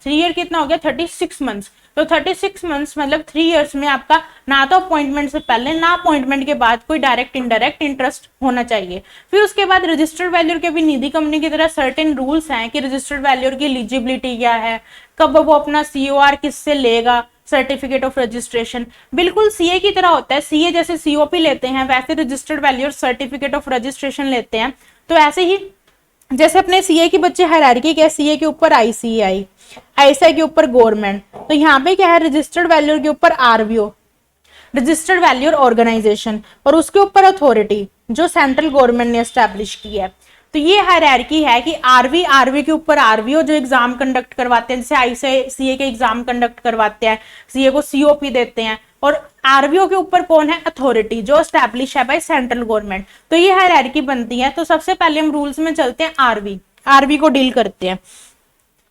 ईयर कितना हो गया? 36 मंथ्स। तो 36 मंथ्स मतलब 3 ईयर्स में आपका ना तो अपॉइंटमेंट से पहले ना अपॉइंटमेंट के बाद कोई डायरेक्ट इनडायरेक्ट इंटरेस्ट होना चाहिए। फिर उसके बाद रजिस्टर्ड वैल्यूअर के भी निधि कंपनी की तरह सर्टेन रूल्स हैं कि रजिस्टर्ड वैल्यूअर की एलिजिबिलिटी क्या है, कब वो अपना COR किससे लेगा, सर्टिफिकेट ऑफ रजिस्ट्रेशन। बिल्कुल CA की तरह होता है, CA जैसे COP लेते हैं वैसे registered valuer certificate of registration लेते हैं। तो ऐसे ही जैसे अपने CA के बच्चे हायरार्की क्या है, CA के ऊपर ICAI, ICAI के ऊपर गवर्नमेंट, तो यहाँ पे क्या है, रजिस्टर्ड वैल्यूअर के ऊपर RVO, रजिस्टर्ड वैल्यूअर ऑर्गेनाइजेशन, और उसके ऊपर अथॉरिटी जो सेंट्रल गवर्नमेंट ने एस्टैब्लिश की है। तो ये हायरार्की है कि RV के ऊपर RVO जो एग्जाम कंडक्ट करवाते हैं, जैसे ICAI के एग्जाम कंडक्ट करवाते हैं, CA को COP देते हैं, और RVO के ऊपर कौन है? अथॉरिटी जो एस्टैब्लिश है बाय सेंट्रल गवर्नमेंट। तो ये हायरार्की बनती है। तो सबसे पहले हम रूल्स में चलते हैं, RV को डील करते हैं।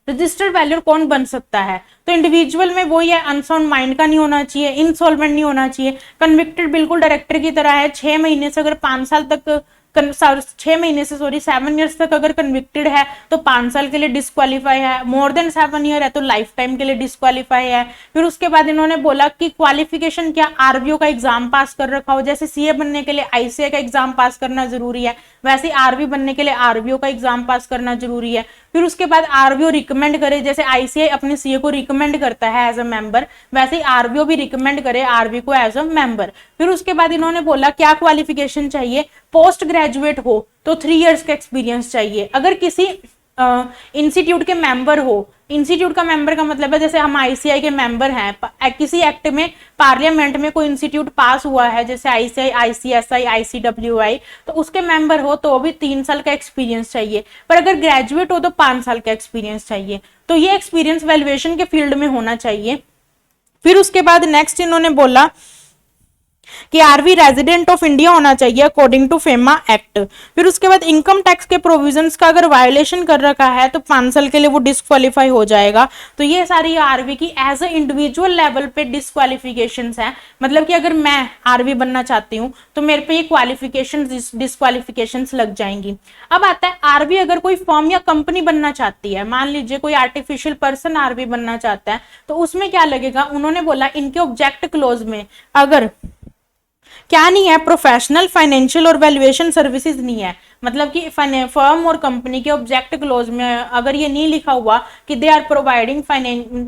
रजिस्टर्ड वैल्यूअर कौन बन सकता है? तो इंडिविजुअल में वही है, अनसाउंड माइंड का नहीं होना चाहिए, इंसॉल्वेंट नहीं होना चाहिए, कन्विक्टेड बिल्कुल डायरेक्टर की तरह है, 6 महीने से अगर 5 साल तक 6 महीने से 7 ईयर्स तक अगर कन्विक्टेड है तो 5 साल के लिए डिस्क्वालीफाई है, मोर देन 7 ईयर है तो लाइफ टाइम के लिए डिस्क्वालीफाई है। फिर उसके बाद इन्होंने बोला कि क्वालिफिकेशन क्या, RVO का एग्जाम पास कर रखा हो, जैसे CA बनने के लिए ICAI का एग्जाम पास करना जरूरी है, वैसे RV बनने के लिए RVO का एग्जाम पास करना जरूरी है। फिर उसके बाद RVO रिकमेंड करे, जैसे ICAI अपने CA को रिकमेंड करता है एज अ मेंबर, वैसे ही RVO भी रिकमेंड करे RV को एज अ मेंबर। फिर उसके बाद इन्होंने बोला क्या क्वालिफिकेशन चाहिए, पोस्ट ग्रेजुएट हो तो 3 इयर्स का एक्सपीरियंस चाहिए। अगर किसी इंस्टीट्यूट के मेंबर हो, इंस्टीट्यूट का मेंबर का मतलब है जैसे हम ICAI के मेंबर हैं, किसी एक्ट में पार्लियामेंट में कोई इंस्टीट्यूट पास हुआ है जैसे ICAI, ICSI, ICWI, तो उसके मेंबर हो तो भी 3 साल का एक्सपीरियंस चाहिए। पर अगर ग्रेजुएट हो तो 5 साल का एक्सपीरियंस चाहिए। तो ये एक्सपीरियंस वैल्यूएशन के फील्ड में होना चाहिए। फिर उसके बाद नेक्स्ट इन्होंने बोला कि RV रेजिडेंट ऑफ इंडिया होना चाहिए अकॉर्डिंग टू फेमा एक्ट। फिर उसके बाद इनकम टैक्स के प्रोविजंस का अगर वायोलेशन कर रखा है तो 5 साल के लिए वो डिस्क्वालीफाई हो जाएगा। तो ये सारी RV की एज अ इंडिविजुअल लेवल पे डिस्क्वालिफिकेशंस हैं, मतलब कि अगर मैं RV बनना चाहती हूँ तो मेरे पे ये क्वालिफिकेशन डिस्क्वालिफिकेशंस लग जाएंगी। अब आता है RV अगर कोई फर्म या कंपनी बनना चाहती है, मान लीजिए कोई आर्टिफिशियल पर्सन RV बनना चाहता है तो उसमें क्या लगेगा, उन्होंने बोला इनके ऑब्जेक्ट क्लोज में अगर क्या नहीं है, प्रोफेशनल, फाइनेंशियल और वैल्यूएशन सर्विसेज नहीं है, मतलब कि फर्म और कंपनी के ऑब्जेक्ट क्लोज में अगर ये नहीं लिखा हुआ कि दे आर प्रोवाइडिंग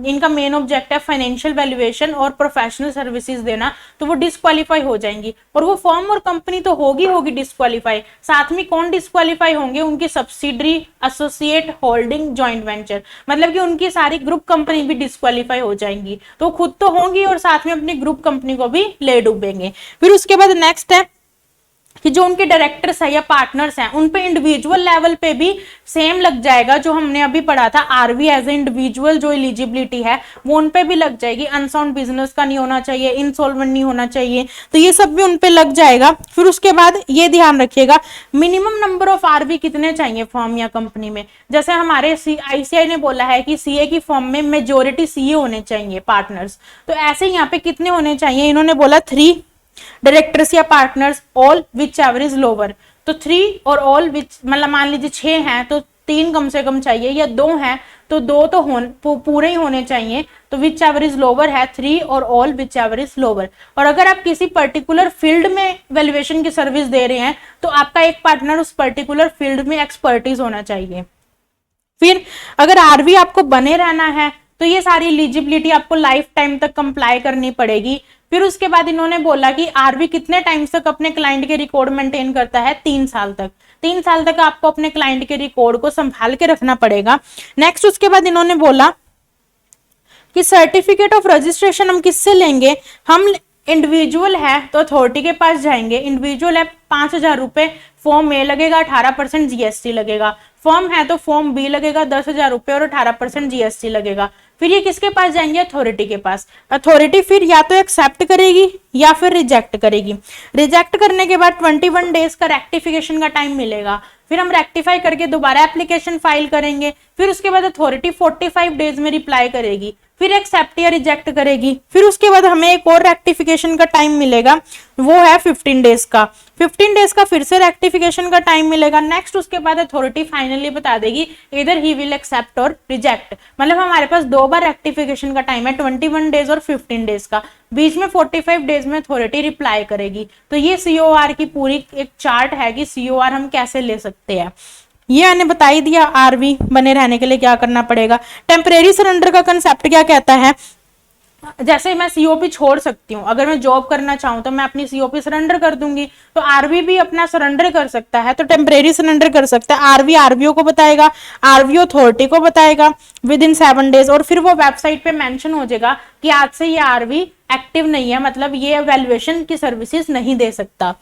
इनका मेन ऑब्जेक्ट है फाइनेंशियल वैल्यूएशन और प्रोफेशनल सर्विसेज देना, तो वो डिस्क्वालीफाई हो जाएंगी। और वो फर्म और कंपनी तो होगी डिस्क्वालीफाई, साथ में कौन डिस्क्वालीफाई होंगे, उनकी subsidiary, associate, holding, joint venture, मतलब कि उनकी सारी ग्रुप कंपनी भी डिस्क्वालीफाई हो जाएंगी। तो खुद तो होंगी और साथ में अपनी ग्रुप कंपनी को भी ले डूबेंगे। फिर उसके बाद नेक्स्ट है कि जो उनके डायरेक्टर्स है या पार्टनर्स हैं उन पे इंडिविजुअल लेवल पे भी सेम लग जाएगा, जो हमने अभी पढ़ा था आरवी एज ए इंडिविजुअल जो एलिजिबिलिटी है वो उन पे भी लग जाएगी। अनसाउंड बिजनेस का नहीं होना चाहिए, इंसॉल्वेंट नहीं होना चाहिए, तो ये सब भी उन पे लग जाएगा। फिर उसके बाद ये ध्यान रखिएगा मिनिमम नंबर ऑफ आरवी कितने चाहिए फर्म या कंपनी में। जैसे हमारे आईसीआई ने बोला है कि सीए की फर्म में मेजोरिटी सीए होने चाहिए पार्टनर्स, तो ऐसे यहाँ पे कितने होने चाहिए, इन्होंने बोला 3 डायरेक्टर्स या partners all which ever is lower. तो 3 और ऑल विच, मतलब मान लीजिए 6 हैं तो 3 कम से कम चाहिए, या 2 हैं तो 2 तो पूरे ही होने चाहिए। तो विच एवर इज लोअर है 3 और all which ever is lower. और अगर आप किसी पर्टिकुलर फील्ड में वैल्यूएशन की सर्विस दे रहे हैं तो आपका एक पार्टनर उस पर्टिकुलर फील्ड में एक्सपर्टीज होना चाहिए। फिर अगर आरवी आपको बने रहना है तो ये सारी एलिजिबिलिटी आपको लाइफ टाइम तक कंप्लाई करनी पड़ेगी। फिर उसके बाद इन्होंने बोला कि आरवी कितने टाइम तक अपने क्लाइंट के रिकॉर्ड मेंटेन करता है, 3 साल तक। 3 साल तक आपको अपने क्लाइंट के रिकॉर्ड को संभाल के रखना पड़ेगा। नेक्स्ट उसके बाद इन्होंने बोला कि सर्टिफिकेट ऑफ रजिस्ट्रेशन हम किससे लेंगे, हम इंडिविजुअल है तो अथॉरिटी के पास जाएंगे, इंडिविजुअल है 5,000 रुपए, फॉर्म ए लगेगा 18% जीएसटी लगेगा, फॉर्म है तो फॉर्म बी लगेगा 10,000 रुपए और 18% जीएसटी लगेगा। फिर ये किसके पास जाएंगे, अथॉरिटी के पास। अथॉरिटी फिर या तो एक्सेप्ट करेगी या फिर रिजेक्ट करेगी। रिजेक्ट करने के बाद 21 डेज का रेक्टिफिकेशन का टाइम मिलेगा, फिर हम रेक्टिफाई करके दोबारा एप्लीकेशन फाइल करेंगे। फिर उसके बाद अथॉरिटी 45 डेज में रिप्लाई करेगी, फिर एक्सेप्ट या रिजेक्ट करेगी। फिर उसके बाद हमें एक और रेक्टिफिकेशन का टाइम मिलेगा, वो है 15 डेज का। 15 डेज का फिर से रेक्टिफिकेशन का टाइम मिलेगा। नेक्स्ट उसके बाद अथॉरिटी फाइनली बता देगी इधर ही विल एक्सेप्ट और रिजेक्ट। मतलब हमारे पास 2 बार रेक्टिफिकेशन का टाइम है, 21 डेज और 15 डेज का। बीच में 45 डेज में अथॉरिटी रिप्लाई करेगी। तो ये सीओआर की पूरी एक चार्ट है कि सीओआर हम कैसे ले सकते हैं। ये मैंने बता ही दिया आरवी बने रहने के लिए क्या करना पड़ेगा। टेम्परेरी सरेंडर का कंसेप्ट क्या कहता है, जैसे मैं सीओपी छोड़ सकती हूँ, अगर मैं जॉब करना चाहूँ तो मैं अपनी सीओपी सरेंडर कर दूंगी, तो आरवी भी अपना सरेंडर कर सकता है, तो टेम्परेरी सरेंडर कर सकता है। आरवी आरवीओ को बताएगा, आरवीओ अथॉरिटी को बताएगा विद इन 7 डेज, और फिर वो वेबसाइट पे मेंशन हो जाएगा कि आज से ये आरवी एक्टिव नहीं है, मतलब ये वैल्यूएशन की सर्विसेज नहीं दे सकता।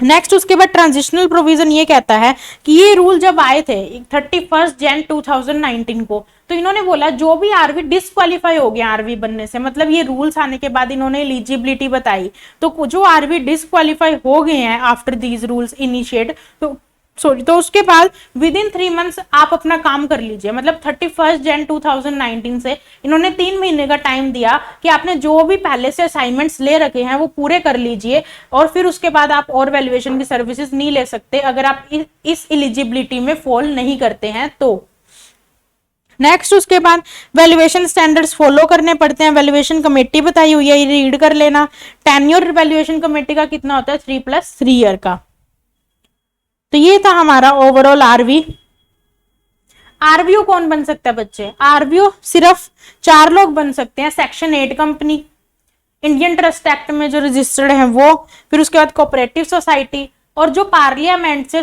नेक्स्ट उसके बाद ट्रांजिशनल प्रोविजन ये कहता है कि ये रूल जब आए थे 31 जनवरी 2019 को, तो इन्होंने बोला जो भी आरवी डिस्क्वालीफाई हो गया आरवी बनने से, मतलब ये रूल्स आने के बाद इन्होंने एलिजिबिलिटी बताई, तो जो आरवी डिस्क्वालीफाई हो गए हैं आफ्टर दीज रूल्स इनिशिएट, तो उसके बाद विद इन 3 मंथ्स आप अपना काम कर लीजिए। मतलब 31 जनवरी 2019 से इन्होंने 3 महीने का टाइम दिया कि आपने जो भी पहले से असाइनमेंट्स ले रखे हैं वो पूरे कर लीजिए, और फिर उसके बाद आप और वैल्यूएशन की सर्विसेज नहीं ले सकते अगर आप इस एलिजिबिलिटी में फॉल नहीं करते हैं तो। नेक्स्ट उसके बाद वैल्यूएशन स्टैंडर्ड्स फॉलो करने पड़ते हैं। वैल्यूएशन कमेटी बताई हुई है, ये रीड कर लेना। टेन्योर वैल्यूएशन कमेटी का कितना होता है, 3+3 ईयर का। तो ये था हमारा ओवरऑल आरवी। आरवीओ कौन बन सकता है बच्चे, आरवीओ सिर्फ 4 लोग बन सकते हैं। Section 8 company, Indian trust act में जो रजिस्टर्ड है वो, फिर उसके बाद कोऑपरेटिव सोसाइटी, और जो पार्लियामेंट से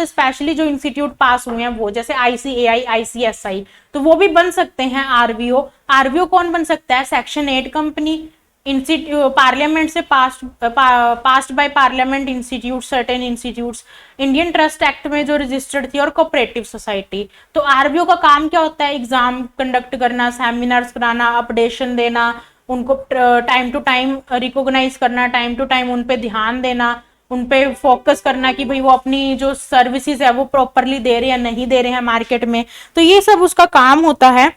स्पेशली जो इंस्टीट्यूट पास हुए हैं वो, जैसे आईसीएआई, आईसीएसआई, तो वो भी बन सकते हैं आरवीओ। आरवीओ कौन बन सकता है, सेक्शन 8 कंपनी, पार्लियामेंट से passed by parliament institute, certain institutes, Indian trust act में जो रजिस्टर्ड थी, और कोऑपरेटिव सोसाइटी। तो आरवीओ का काम क्या होता है, एग्जाम कंडक्ट करना, सेमिनार्स कराना, अपडेशन देना, उनको टाइम टू टाइम रिकॉग्नाइज करना, टाइम टू टाइम उन पे ध्यान देना, उन पे फोकस करना कि भाई वो अपनी जो सर्विसेज है वो प्रॉपरली दे रहे हैं या नहीं दे रहे हैं मार्केट में। तो ये सब उसका काम होता है।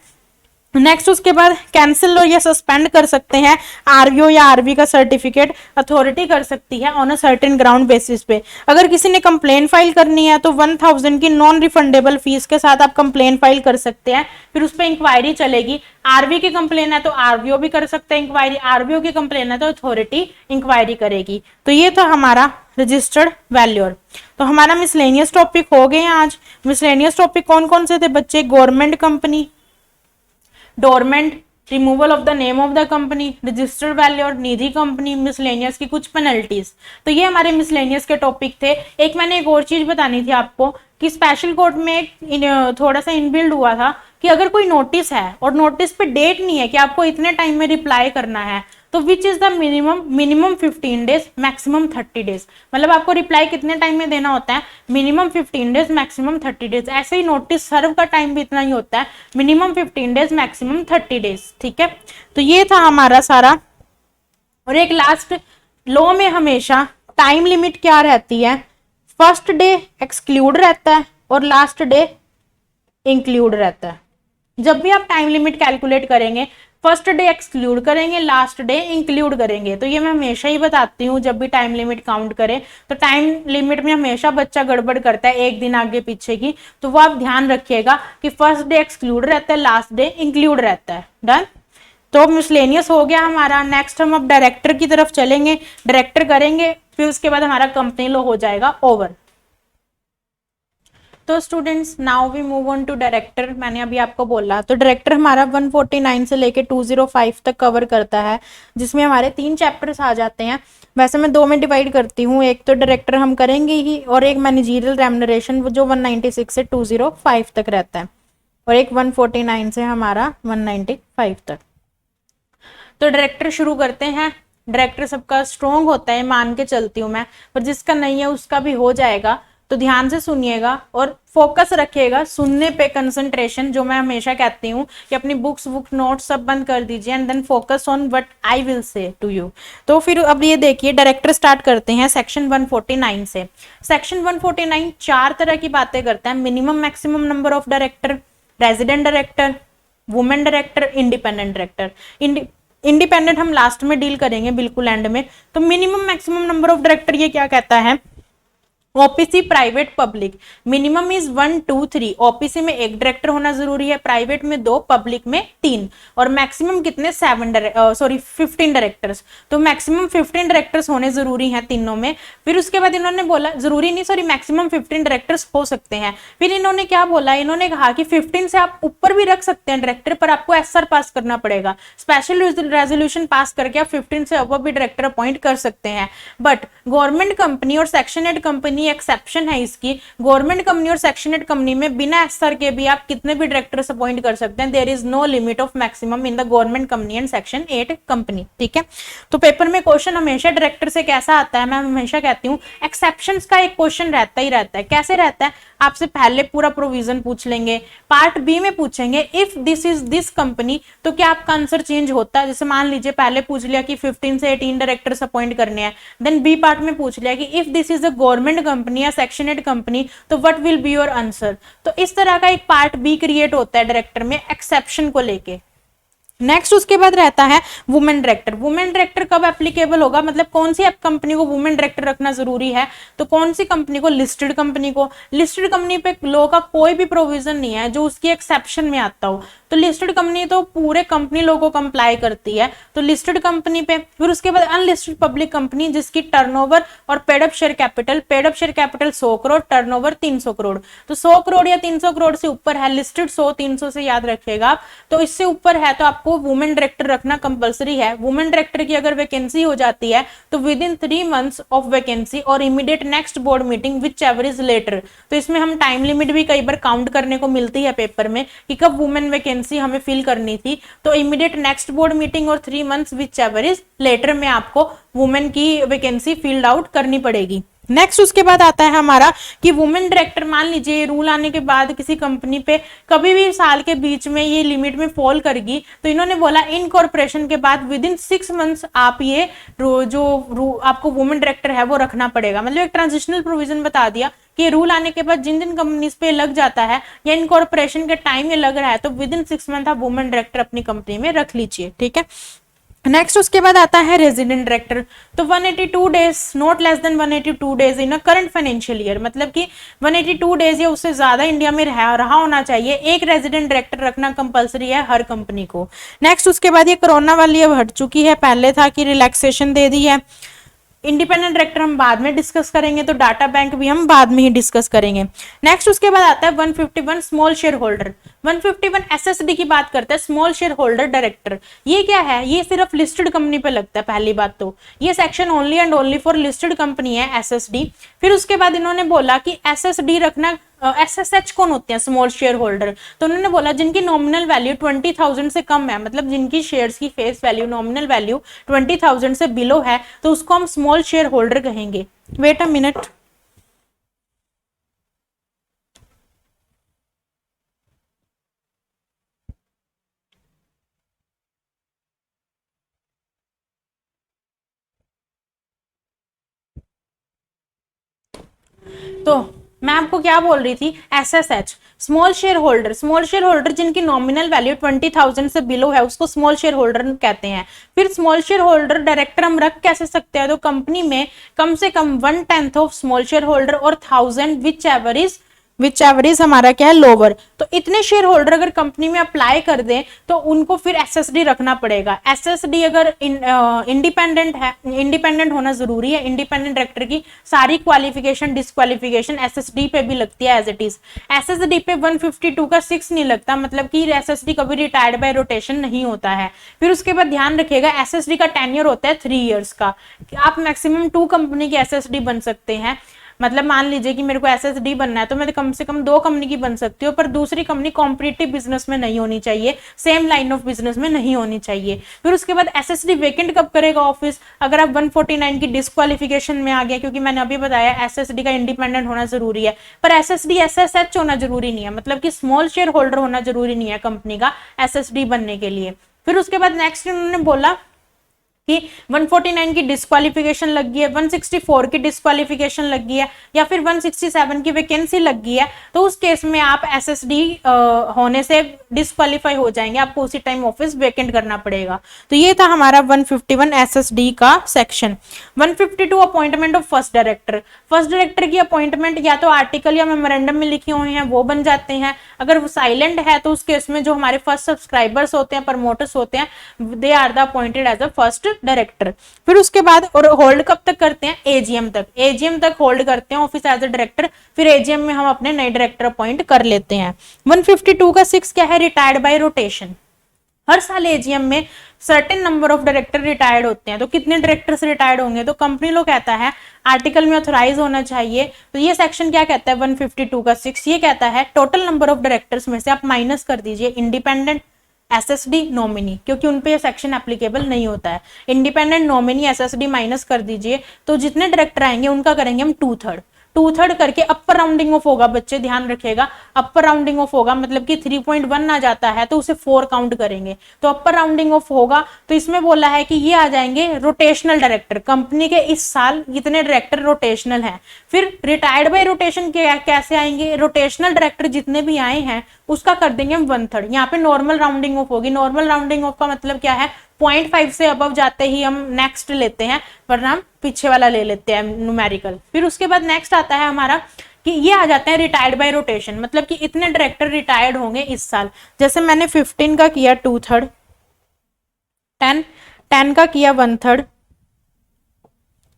नेक्स्ट उसके बाद कैंसिल और या सस्पेंड कर सकते हैं आरवीओ या आरवी का सर्टिफिकेट अथॉरिटी कर सकती है on a certain ground basis पे। अगर किसी ने कंप्लेन फाइल करनी है तो 1000 की नॉन रिफंडेबल फीस के साथ आप कंप्लेन फाइल कर सकते हैं, फिर उस पर इंक्वायरी चलेगी। आरवी की कंप्लेन है तो आरवीओ भी कर सकते हैं इंक्वायरी, आरवीओ की कंप्लेन है तो अथॉरिटी इंक्वायरी करेगी। तो ये था हमारा रजिस्टर्ड वैल्यूअर। तो हमारा मिसलेनियस टॉपिक हो गए हैं आज। मिसलेनियस टॉपिक कौन कौन से थे बच्चे? Government company, dormant, removal of the name of the company, registered value और निजी कंपनी, मिसलेनियस की कुछ पेनल्टीज। तो ये हमारे मिसलेनियस के टॉपिक थे। एक मैंने एक और चीज बतानी थी आपको कि स्पेशल कोर्ट में एक थोड़ा सा इनबिल्ड हुआ था कि अगर कोई नोटिस है और नोटिस पे डेट नहीं है कि आपको इतने टाइम में रिप्लाई करना है, तो विच is the minimum 15 days maximum 30 days. मतलब आपको रिप्लाई कितने टाइम में देना होता है? Minimum 15 days maximum 30 days. ऐसे ही नोटिस सर्व का टाइम भी इतना ही होता है, मिनिमम 15 डेज मैक्सिमम 30 डेज। ठीक है, तो ये था हमारा सारा। और एक लास्ट, लॉ में हमेशा टाइम लिमिट क्या रहती है? फर्स्ट डे एक्सक्लूड रहता है और लास्ट डे इंक्लूड रहता है। जब भी आप टाइम लिमिट कैलकुलेट करेंगे फर्स्ट डे एक्सक्लूड करेंगे, लास्ट डे इंक्लूड करेंगे। तो ये मैं हमेशा ही बताती हूँ, जब भी टाइम लिमिट काउंट करें तो टाइम लिमिट में हमेशा बच्चा गड़बड़ करता है एक दिन आगे पीछे की, तो वो आप ध्यान रखिएगा कि फर्स्ट डे एक्सक्लूड रहता है, लास्ट डे इंक्लूड रहता है। डन। तो मिसलेनियस हो गया हमारा। नेक्स्ट हम अब डायरेक्टर की तरफ चलेंगे, डायरेक्टर करेंगे, फिर उसके बाद हमारा कंपनी लॉ हो जाएगा ओवर। तो students now we move on to director. मैंने अभी आपको बोला तो डायरेक्टर हमारा 149 से लेके 205 तक कवर करता है, जिसमें हमारे 3 चैप्टर्स आ जाते हैं। वैसे मैं 2 में डिवाइड करती हूँ, एक तो डायरेक्टर हम करेंगे ही और एक मैनेजरियल रेम्युनरेशन जो 196 से 205 तक रहता है, और एक 149 से हमारा 195 तक। तो डायरेक्टर शुरू करते हैं। डायरेक्टर सबका स्ट्रॉन्ग होता है मान के चलती हूँ मैं, पर जिसका नहीं है उसका भी हो जाएगा। तो ध्यान से सुनिएगा और फोकस रखिएगा, सुनने पे कंसंट्रेशन। जो मैं हमेशा कहती हूँ कि अपनी बुक्स नोट्स सब बंद कर दीजिए and then focus on what I will say to you. तो फिर अब ये देखिए, डायरेक्टर स्टार्ट करते हैं सेक्शन 149 से। सेक्शन 149 4 तरह की बातें करता है। Minimum maximum number of director, resident director, women director, independent director. Independent हम लास्ट में डील करेंगे, बिल्कुल एंड में। तो minimum maximum number of director ये क्या कहता है? OPC private public minimum is 1 2 3। OPC में 1 डायरेक्टर होना जरूरी है, प्राइवेट में 2, पब्लिक में 3, और मैक्सिमम कितने 15 डायरेक्टर्स। तो मैक्सिमम 15 डायरेक्टर्स होने जरूरी हैं तीनों में। फिर उसके बाद इन्होंने बोला, जरूरी नहीं सॉरी, मैक्सिमम 15 डायरेक्टर्स हो सकते हैं। फिर इन्होंने क्या बोला? इन्होंने कहा कि 15 से आप ऊपर भी रख सकते हैं डायरेक्टर, पर आपको एसआर पास करना पड़ेगा। स्पेशल रेजोल्यूशन पास करके आप 15 से अब भी डायरेक्टर अपॉइंट कर सकते हैं। बट गवर्नमेंट कंपनी और सेक्शन 8 कंपनी एक्सेप्शन है इसकी। गवर्नमेंट कंपनी और सेक्शन 8 कंपनी में बिना एसआर के भी आप कितने भी डायरेक्टर्स अपॉइंट कर सकते हैं। There is no limit of maximum in the government company and section 8 company. ठीक है, तो पेपर में क्वेश्चन हमेशा डायरेक्टर से कैसा आता है? मैं हमेशा कहती हूँ एक्सेप्शंस का एक क्वेश्चन रहता ही रहता है। कैसे रहता है? आपसे पहले पूरा प्रोविजन पूछ लेंगे, पार्ट बी में पूछेंगे if this is this company, तो क्या आपका आंसर चेंज होता है? जैसे मान लीजिए पहले पूछ लिया कि 15 से 18 डायरेक्टर्स अपॉइंट करने हैं, देन बी पार्ट में पूछ लिया कि if this is a government company या सेक्शन 8 कंपनी, तो what will be your answer. तो इस तरह का एक पार्ट बी क्रिएट होता है डायरेक्टर में एक्सेप्शन को लेके। नेक्स्ट उसके बाद रहता है वुमेन डायरेक्टर। वुमेन डायरेक्टर कब एप्लीकेबल होगा? मतलब कौन सी कंपनी को वुमेन डायरेक्टर रखना जरूरी है? तो कौन सी कंपनी को? लिस्टेड कंपनी को। लिस्टेड कंपनी पे लॉ का कोई भी प्रोविजन नहीं है जो उसकी एक्सेप्शन में आता हो। तो लिस्टेड कंपनी तो पूरे कंपनी लॉ को कंप्लाई करती है, तो लिस्टेड कंपनी पे। फिर उसके बाद अनलिस्टेड पब्लिक कंपनी जिसकी टर्नओवर और paid up share capital 100 crore, turnover 300 crore. तो 100 करोड़ या 300 करोड़ से ऊपर है, लिस्टेड 100 300 से याद रखिएगा आप। तो इससे ऊपर है तो आपको वुमेन डायरेक्टर रखना कंपलसरी है। वुमेन डायरेक्टर की अगर वैकेंसी हो जाती है तो within 3 months of vacancy और immediate next board meeting whichever is later. तो इसमें हम टाइम लिमिट भी कई बार काउंट करने को मिलती है पेपर में कि कब वुमेन वैकेंसी हमें फिल करनी थी। तो इमीडिएट नेक्स्ट बोर्ड मीटिंग और 3 months whichever is later में आपको वुमेन की वैकेंसी फिल्ड आउट करनी पड़ेगी। नेक्स्ट उसके बाद आता है हमारा कि वुमेन डायरेक्टर, मान लीजिए रूल आने के बाद किसी कंपनी पे कभी भी साल के बीच में ये लिमिट में फॉल करेगी, तो इन्होंने बोला इनकॉर्पोरेशन के बाद विद इन 6 मंथ्स आप ये आपको वुमेन डायरेक्टर है वो रखना पड़ेगा। मतलब एक ट्रांजिशनल प्रोविजन बता दिया कि रूल आने के बाद जिन जिन कंपनीज पे लग जाता है या इनकॉर्पोरेशन के टाइम ये लग रहा है, तो विद इन 6 मंथ आप वुमेन डायरेक्टर अपनी कंपनी में रख लीजिए, ठीक है। नेक्स्ट उसके बाद आता है रेजिडेंट डायरेक्टर। तो 182 days, not less than 182 days in a current financial year, मतलब कि 182 डेज या उससे ज्यादा इंडिया में रहा होना चाहिए। एक रेजिडेंट डायरेक्टर रखना कंपलसरी है हर कंपनी को। नेक्स्ट उसके बाद ये कोरोना वाली अब हट चुकी है, पहले था कि रिलैक्सेशन दे दी है। इंडिपेंडेंट डायरेक्टर हम बाद में डिस्कस करेंगे, तो डाटा बैंक भी हम बाद में ही डिस्कस करेंगे। नेक्स्ट उसके बाद आता है 151 स्मॉल शेयर होल्डर। 151 एसएसडी की बात करते हैं, स्मॉल शेयर होल्डर डायरेक्टर। ये क्या है, ये सिर्फ लिस्टेड कंपनी पे लगता है। पहली बात तो ये section only and only for listed company है एसएसडी। फिर उसके बाद इन्होंने बोला कि एसएसडी रखना, एसएसएच कौन होते हैं, स्मॉल शेयर होल्डर। तो उन्होंने बोला जिनकी नॉमिनल वैल्यू 20,000 से कम है, मतलब जिनकी शेयर्स की फेस वैल्यू, नॉमिनल वैल्यू 20,000 से बिलो है, तो उसको हम स्मॉल शेयर होल्डर कहेंगे। Wait a minute. तो मैं आपको क्या बोल रही थी, SSH small shareholder. Small shareholder जिनकी नॉमिनल वैल्यू 20,000 से बिलो है उसको स्मॉल शेयर होल्डर कहते हैं। फिर स्मॉल शेयर होल्डर डायरेक्टर हम रख कैसे सकते हैं, तो कंपनी में कम से कम 1/10 ऑफ स्मॉल शेयर होल्डर और 1000 विच एवरेज हमारा क्या है, लोअर। तो इतने शेयर होल्डर अगर कंपनी में अप्लाई कर दें तो उनको फिर एसएसडी रखना पड़ेगा। एसएसडी अगर इंडिपेंडेंट है, इंडिपेंडेंट होना जरूरी है। इंडिपेंडेंट डायरेक्टर की सारी क्वालिफिकेशन डिस्क्वालिफिकेशन एसएसडी पे भी लगती है एज इट इज। एसएसडी पे 152 का 6 नहीं लगता, मतलब कि एसएसडी कभी रिटायर्ड बाय रोटेशन नहीं होता है। फिर उसके बाद ध्यान रखिएगा एसएसडी का टेन्योर होता है 3 इयर्स का। आप मैक्सिमम 2 कंपनी की एसएसडी बन सकते हैं। मतलब मान लीजिए कि मेरे को एसएसडी बनना है तो मैं कम से कम 2 कंपनी की बन सकती हूँ, पर दूसरी कंपनी कॉम्पिटिटिव बिजनेस में नहीं होनी चाहिए, सेम लाइन ऑफ बिजनेस में नहीं होनी चाहिए। फिर उसके बाद एसएसडी वेकेंट कब करेगा ऑफिस, अगर आप 149 की डिस्क्वालिफिकेशन में आ गया, क्योंकि मैंने अभी बताया एसएसडी का इंडिपेंडेंट होना जरूरी है, पर एसएसडी एसएसएच होना जरूरी नहीं है, मतलब कि स्मॉल शेयर होल्डर होना जरूरी नहीं है कंपनी का एसएसडी बनने के लिए। फिर उसके बाद नेक्स्ट उन्होंने बोला कि 149 की डिस्क्वालिफिकेशन लग गई है, 164 की डिस्क्वालिफिकेशन लग गई है, या फिर 167 की वैकेंसी लग गई है, तो उस केस में आप एसएसडी होने से डिस्क्वालीफाई हो जाएंगे, आपको उसी टाइम ऑफिस वेकेंट करना पड़ेगा। तो ये था हमारा 151 एसएसडी का section. 152 appointment of first director. First director की अपॉइंटमेंट या तो आर्टिकल या मेमोरेंडम में लिखे हुए हैं वो बन जाते हैं। अगर वो साइलेंट है तो उस केस में जो हमारे फर्स्ट सब्सक्राइबर्स होते हैं, प्रमोटर्स होते हैं, they are the appointed as a first director. फिर उसके बाद और होल्ड कब तक करते हैं, एजीएम तक। एजीएम तक होल्ड करते हैं ऑफिस एज अ डायरेक्टर, फिर एजीएम में हम अपने नए डायरेक्टर अपॉइंट कर लेते हैं। 152 का 6 क्या है, रिटायर्ड बाय रोटेशन। हर साल एजीएम में certain number of director retired होते हैं। तो कितने डायरेक्टर्स रिटायर्ड होंगे, तो कंपनी लो कहता है आर्टिकल में ऑथराइज होना चाहिए। तो ये सेक्शन क्या कहता है, 152 का 6 ये कहता है टोटल नंबर ऑफ डायरेक्टर्स में से आप माइनस कर दीजिए इंडिपेंडेंट एसएसडी नॉमिनी, क्योंकि उनपे ये सेक्शन एप्लीकेबल नहीं होता है। इंडिपेंडेंट नॉमिनी एसएसडी माइनस कर दीजिए, तो जितने डायरेक्टर आएंगे उनका करेंगे हम 2/3 करके अपर राउंडिंग ऑफ होगा। बच्चे ध्यान रखिएगा, अपर राउंडिंग ऑफ होगा, मतलब कि 3.1 आ जाता है तो उसे 4 काउंट करेंगे, तो अपर राउंडिंग ऑफ होगा। तो इसमें बोला है कि ये आ जाएंगे रोटेशनल डायरेक्टर, कंपनी के इस साल कितने डायरेक्टर रोटेशनल हैं। फिर रिटायर्ड बाय रोटेशन कैसे आएंगे, रोटेशनल डायरेक्टर जितने भी आए हैं उसका कर देंगे हम 1/3। यहाँ पे नॉर्मल राउंडिंग ऑफ होगी। नॉर्मल राउंडिंग ऑफ का मतलब क्या है, 0.5 से अबव जाते ही हम नेक्स्ट लेते हैं, वरना हम पीछे वाला ले लेते हैं न्यूमेरिकल। फिर उसके बाद नेक्स्ट आता है हमारा कि ये आ जाते हैं रिटायर्ड बाय रोटेशन, मतलब कि इतने डायरेक्टर रिटायर्ड होंगे इस साल। जैसे मैंने 15 का किया 2/3, 10 का किया 1/3,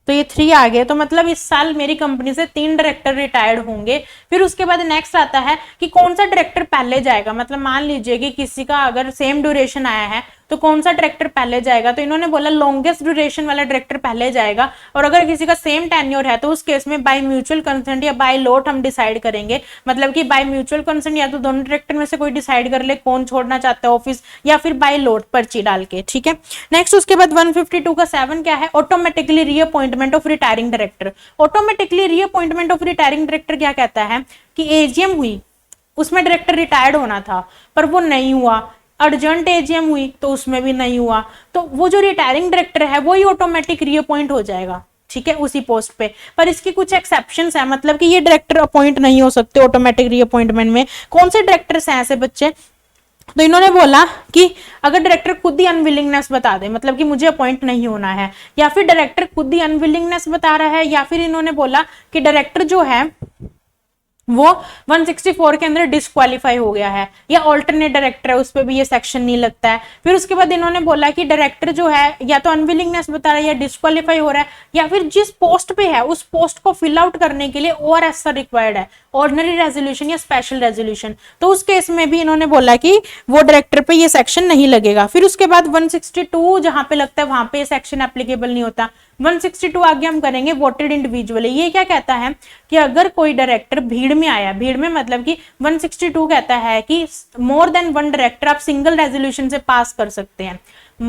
तो ये 3 आ गए। तो मतलब इस साल मेरी कंपनी से 3 डायरेक्टर रिटायर्ड होंगे। फिर उसके बाद नेक्स्ट आता है कि कौन सा डायरेक्टर पहले जाएगा। मतलब मान लीजिए कि किसी का अगर सेम ड्यूरेशन आया है तो कौन सा डायरेक्टर पहले जाएगा, तो इन्होंने बोला लॉन्गेस्ट ड्यूरेशन वाला डायरेक्टर पहले जाएगा, और अगर किसी का सेम टेन्योर है तो उस केस में बाय म्यूचुअल कंसेंट या बाय लॉट हम डिसाइड करेंगे, मतलब कि बाय म्यूचुअल कंसेंट या तो दोनों डायरेक्टर में से कोई डिसाइड कर ले कौन छोड़ना चाहता है ऑफिस, या फिर बाय लॉट पर्ची डाल के, ठीक है। नेक्स्ट उसके बाद 152 का 7 क्या है, automatically reappointment of retiring director. Automatically reappointment of retiring director क्या कहता है कि एजीएम हुई, उसमें डायरेक्टर रिटायर्ड होना था पर वो नहीं हुआ, अर्जेंट एजीएम हुई तो उसमें भी नहीं हुआ, तो वो जो रिटायरिंग डायरेक्टर है वो ही ऑटोमेटिक रीअपॉइंट हो जाएगा, ठीक है, उसी पोस्ट पे। पर इसकी कुछ एक्सेप्शंस है, मतलब कि ये डायरेक्टर अपॉइंट नहीं हो सकते ऑटोमेटिक रीअपॉइंटमेंट में। कौन से डायरेक्टर्स हैं ऐसे बच्चे, तो इन्होंने बोला कि अगर डायरेक्टर खुद ही अनविलिंगनेस बता दे, मतलब कि मुझे अपॉइंट नहीं होना है, या फिर डायरेक्टर खुद ही अनविलिंगनेस बता रहा है, या फिर इन्होंने बोला कि डायरेक्टर जो है वो 164 के अंदर डिस्क्वालीफाई हो गया है, या ऑल्टरनेट डायरेक्टर है उस पर भी ये सेक्शन नहीं लगता है। फिर उसके बाद इन्होंने बोला कि डायरेक्टर जो है या तो अनविलिंगनेस बता रहा है या डिस्क्वालीफाई हो रहा है, या फिर जिस पोस्ट पे है उस पोस्ट को फिल आउट करने के लिए ORS रिक्वायर्ड है, ऑर्डिनरी रेजोल्यूशन या स्पेशल रेजोल्यूशन, तो उस केस में भी इन्होंने बोला कि वो डायरेक्टर पे ये सेक्शन नहीं लगेगा। फिर उसके बाद 162 जहां पे लगता है वहां पे सेक्शन एप्लीकेबल नहीं होता। 162 आगे हम करेंगे वोटेड इंडिविजुअली। ये क्या कहता है कि अगर कोई डायरेक्टर भीड़ में आया, भीड़ में मतलब कि 162 कहता है कि मोर देन वन डायरेक्टर आप सिंगल रेजोल्यूशन से पास कर सकते हैं,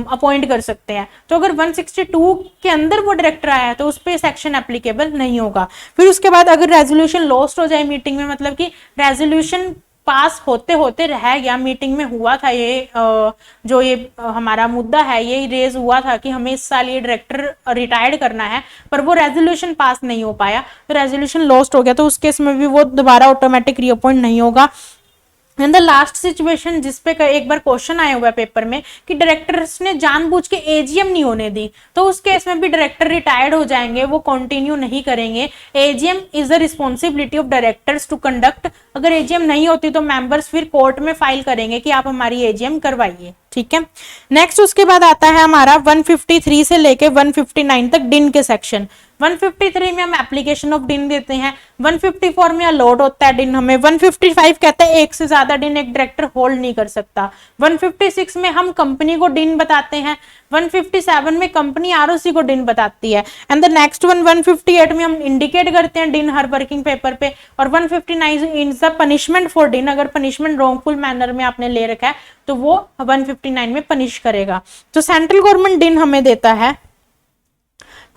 अपॉइंट कर सकते हैं, तो अगर 162 के अंदर वो डायरेक्टर आया है तो उस पर सेक्शन एप्लीकेबल नहीं होगा। फिर उसके बाद अगर रेजोल्यूशन लॉस्ट हो जाए मीटिंग में, मतलब कि रेजोल्यूशन पास होते होते रह गया, मीटिंग में हुआ था ये जो ये हमारा मुद्दा है ये रेज हुआ था कि हमें इस साल ये डायरेक्टर रिटायर्ड करना है, पर वो रेजोल्यूशन पास नहीं हो पाया, तो रेजोल्यूशन लॉस्ट हो गया, तो उस केस में भी वो दोबारा ऑटोमेटिक रीअपॉइंट नहीं होगा। इन द लास्ट सिचुएशन जिसपे एक बार क्वेश्चन आया हुआ है पेपर में कि डायरेक्टर्स ने जानबूझ के एजीएम नहीं होने दी, तो उस केस में भी डायरेक्टर रिटायर्ड हो जाएंगे, वो कंटिन्यू नहीं करेंगे। AGM is the responsibility of directors to conduct. अगर एजीएम नहीं होती तो मेंबर्स फिर कोर्ट में फाइल करेंगे कि आप हमारी एजीएम करवाइए, ठीक है। नेक्स्ट उसके बाद आता है हमारा 153 से लेके 159 तक डिन के सेक्शन। 153 में हम एप्लीकेशन ऑफ डिन देते हैं, 154 में अलॉट होता है डिन हमें, 155 कहता है एक से ज्यादा डिन एक डायरेक्टर होल्ड नहीं कर सकता, 156 में हम कंपनी को डिन बताते हैं, 157 में कंपनी आरओसी को डिन बताती है, एंड द नेक्स्ट वन 158 में हम इंडिकेट करते हैं डिन हर वर्किंग पेपर पे, और 159 इज द पनिशमेंट फॉर डिन। अगर पनिशमेंट रॉन्गफुल मैनर में आपने ले रखा है तो वो 159 में पनिश करेगा। तो सेंट्रल गवर्नमेंट डिन हमें देता है,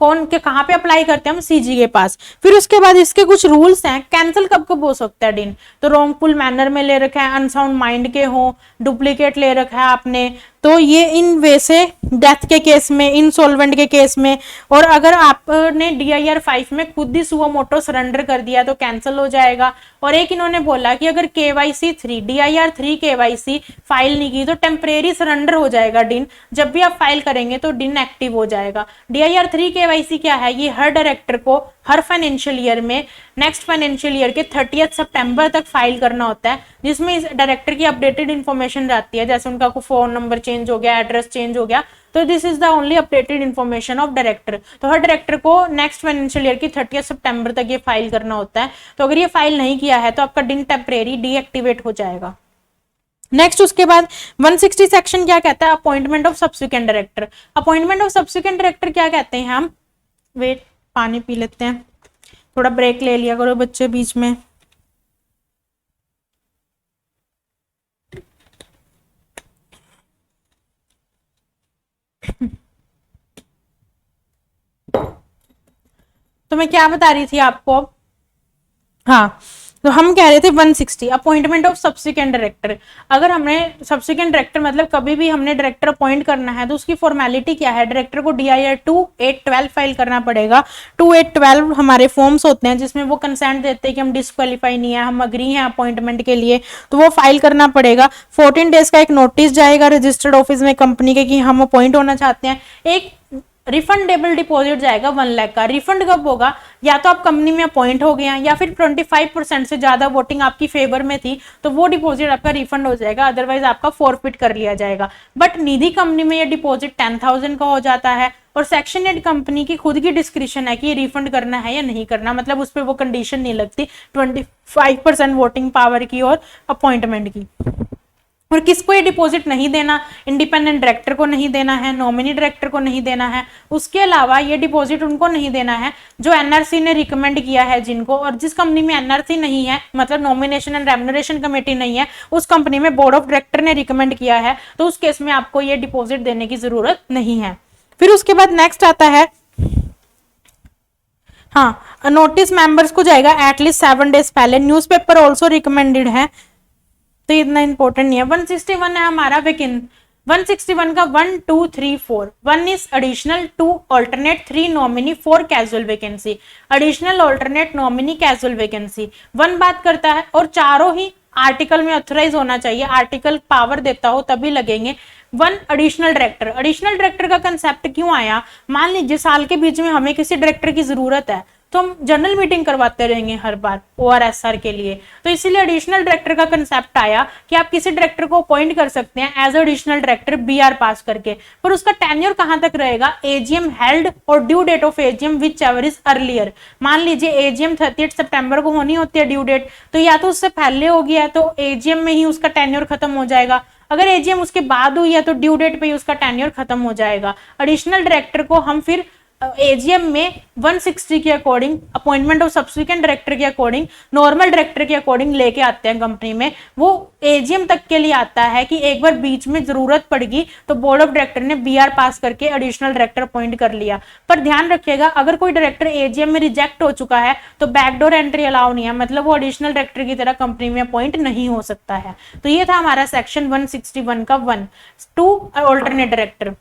कौन के कहां पे अप्लाई करते हैं हम, सीजी के पास। फिर उसके बाद इसके कुछ रूल्स हैं, कैंसिल कब कब हो सकता है डिन, तो रॉन्गफुल मैनर में ले रखा है, अनसाउंड माइंड के हो, डुप्लीकेट ले रखा है आपने, तो ये इन वैसे डेथ के केस में, इंसॉल्वेंट के केस में, और अगर आपने DIR 5 में खुद ही सुओ मोटो सरेंडर कर दिया तो कैंसिल हो जाएगा। और एक इन्होंने बोला कि अगर KYC 3 DIR 3 KYC फाइल नहीं की तो टेम्परेरी सरेंडर हो जाएगा डिन, जब भी आप फाइल करेंगे तो डिन एक्टिव हो जाएगा। DIR 3 KYC क्या है, ये हर डायरेक्टर को हर फाइनेंशियल ईयर में नेक्स्ट फाइनेंशियल ईयर के 30 सितंबर तक फाइल करना होता है, जिसमें इस डायरेक्टर की अपडेटेड इन्फॉर्मेशन रहती है, जैसे उनका फोन नंबर चेंज हो गया, एड्रेस चेंज हो गया, तो this is the only updated information of director. तो हर डायरेक्टर को नेक्स्ट फाइनेंशियल ईयर की 30 सितंबर तक ये फाइल करना होता है, तो अगर ये फाइल नहीं किया है तो आपका डिन टेम्परेरी डीएक्टिवेट हो जाएगा। नेक्स्ट उसके बाद 160 सेक्शन क्या कहता है, appointment of subsequent director. Appointment of subsequent director क्या कहते हैं, हम वेट पानी पी लेते हैं, थोड़ा ब्रेक ले लिया करो बच्चे बीच में। तो मैं क्या बता रही थी आपको, हाँ, तो हम कह रहे थे 160 अपॉइंटमेंट ऑफ सब्सिक्वेंट डायरेक्टर। अगर हमने सब्सिक्वेंट डायरेक्टर मतलब कभी भी हमने डायरेक्टर अपॉइंट करना है तो उसकी फॉर्मेलिटी क्या है, डायरेक्टर को DIR 2812 फाइल करना पड़ेगा। 2812 हमारे फॉर्म्स होते हैं जिसमें वो कंसेंट देते हैं कि हम डिस्क्वालीफाई नहीं है, हम अग्री हैं अपॉइंटमेंट के लिए, तो वो फाइल करना पड़ेगा। 14 डेज का एक नोटिस जाएगा रजिस्टर्ड ऑफिस में कंपनी के कि हम अपॉइंट होना चाहते हैं। एक रिफंडेबल डिपॉजिट जाएगा 1 लाख का। रिफंड कब होगा, या तो आप कंपनी में अपॉइंट हो गए हैं या फिर 25% से ज्यादा वोटिंग आपकी फेवर में थी तो वो डिपॉजिट आपका रिफंड हो जाएगा, अदरवाइज आपका फॉरफिट कर लिया जाएगा। बट निधि कंपनी में ये डिपॉजिट 10,000 का हो जाता है, और सेक्शन 8 कंपनी की खुद की डिस्क्रिप्शन है कि ये रिफंड करना है या नहीं करना, मतलब उस पर वो कंडीशन नहीं लगती 25% वोटिंग पावर की और अपॉइंटमेंट की। और किसको ये डिपॉजिट नहीं देना, इंडिपेंडेंट डायरेक्टर को नहीं देना है, नॉमिनी डायरेक्टर को नहीं देना है, उसके अलावा ये डिपॉजिट उनको नहीं देना है जो एनआरसी ने रिकमेंड किया है जिनको, और जिस कंपनी में एनआरसी नहीं है, मतलब नॉमिनेशन एंड रेम्युनरेशन कमेटी नहीं है, उस कंपनी में बोर्ड ऑफ डायरेक्टर ने रिकमेंड किया है, तो उस केस में आपको ये डिपॉजिट देने की जरूरत नहीं है। फिर उसके बाद नेक्स्ट आता है, हाँ, नोटिस मेंबर्स को जाएगा एटलीस्ट 7 डेज पहले, न्यूज़पेपर ऑल्सो रिकमेंडेड है, तो इतना इंपॉर्टेंट नहीं है। 161 है हमारा वैकेंसी, 161 का 1 2 3 4, 1 is additional, 2 alternate, 3 nominee, 4 casual vacancy, additional, alternate, nominee, casual vacancy 1 बात करता है, और चारों ही आर्टिकल में ऑथराइज होना चाहिए, आर्टिकल पावर देता हो तभी लगेंगे। 1 एडिशनल डायरेक्टर, एडिशनल डायरेक्टर का कंसेप्ट क्यों आया, मान लीजिए साल के बीच में हमें किसी डायरेक्टर की जरूरत है, तो हम जनरल मीटिंग करवाते रहेंगे हर बार ORSR के लिए, तो इसीलिए एडिशनल डायरेक्टर का कंसेप्ट आया कि आप किसी डायरेक्टर को अपॉइंट कर सकते हैं as additional director BR pass करके, पर उसका टेन्योर कहां तक रहेगा, AGM हेल्ड और due date of AGM whichever is earlier. मान लीजिए AGM 30 सितंबर को होनी होती है ड्यू डेट, तो या तो उससे पहले हो गया है तो AGM में ही उसका टेन्योर खत्म हो जाएगा, अगर AGM उसके बाद हुई है तो ड्यू डेट पे ही उसका टेन्योर खत्म हो जाएगा। एडिशनल डायरेक्टर को हम फिर AGM में 160 के according, appointment of subsequent director के अकॉर्डिंग, नॉर्मल डायरेक्टर के अकॉर्डिंग लेके आते हैं कंपनी में, वो AGM तक के लिए आता है कि एक बार बीच में जरूरत पड़गी तो बोर्ड ऑफ डायरेक्टर ने BR पास करके एडिशनल डायरेक्टर अपॉइंट कर लिया। पर ध्यान रखिएगा, अगर कोई डायरेक्टर AGM में रिजेक्ट हो चुका है तो बैकडोर एंट्री अलाउ नहीं है, मतलब वो एडिशनल डायरेक्टर की तरह कंपनी में अपॉइंट नहीं हो सकता है। तो ये था हमारा सेक्शन 161 का 1। 2 ऑल्टरनेट डायरेक्टर,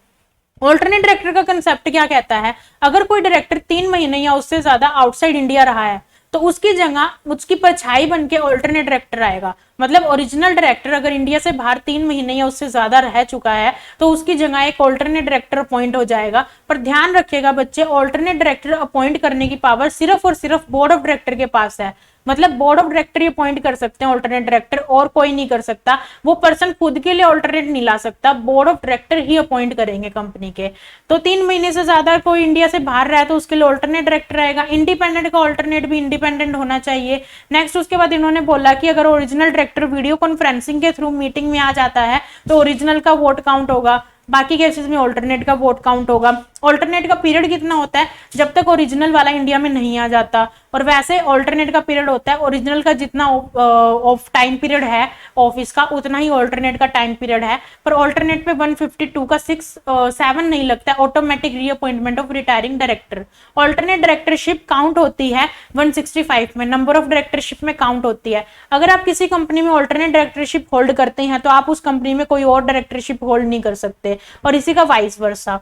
ऑल्टरनेट डायरेक्टर का कंसेप्ट क्या कहता है, अगर कोई डायरेक्टर 3 महीने या उससे ज्यादा आउटसाइड इंडिया रहा है तो उसकी जगह उसकी परछाई बन के ऑल्टरनेट डायरेक्टर आएगा, मतलब ओरिजिनल डायरेक्टर अगर इंडिया से बाहर 3 महीने या उससे ज्यादा रह चुका है तो उसकी जगह एक ऑल्टरनेट डायरेक्टर अपॉइंट हो जाएगा। पर ध्यान रखिएगा बच्चे, ऑल्टरनेट डायरेक्टर अपॉइंट करने की पावर सिर्फ और सिर्फ बोर्ड ऑफ डायरेक्टर के पास है, मतलब बोर्ड ऑफ डायरेक्टर ही अपॉइंट कर सकते हैं ऑल्टरनेट डायरेक्टर, और कोई नहीं कर सकता, वो पर्सन खुद के लिए ऑल्टरनेट नहीं ला सकता, बोर्ड ऑफ डायरेक्टर ही अपॉइंट करेंगे कंपनी के। तो 3 महीने से ज्यादा कोई इंडिया से बाहर रहा है तो उसके लिए ऑल्टरनेट डायरेक्टर आएगा। इंडिपेंडेंट का ऑल्टरनेट भी इंडिपेंडेंट होना चाहिए। नेक्स्ट उसके बाद इन्होंने बोला कि अगर ओरिजिनल डायरेक्टर वीडियो कॉन्फ्रेंसिंग के थ्रू मीटिंग में आ जाता है तो ओरिजिनल का वोट काउंट होगा, बाकी केसेस में ऑल्टरनेट का वोट काउंट होगा। ऑल्टरनेट का पीरियड कितना होता है, जब तक ओरिजिनल वाला इंडिया में नहीं आ जाता, और वैसे ऑल्टरनेट का पीरियड होता है ओरिजिनल का जितना ऑफ टाइम पीरियड है ऑफिस का उतना ही ऑल्टरनेट का टाइम पीरियड है। पर ऑल्टरनेट पे 152 का 7 नहीं लगता है, automatic reappointment of retiring director. Alternate directorship count होती है 165 में, नंबर ऑफ डायरेक्टरशिप में काउंट होती है। अगर आप किसी कंपनी में ऑल्टरनेट डायरेक्टरशिप होल्ड करते हैं तो आप उस कंपनी में कोई और डायरेक्टरशिप होल्ड नहीं कर सकते, और इसी का वाइस वर्सा।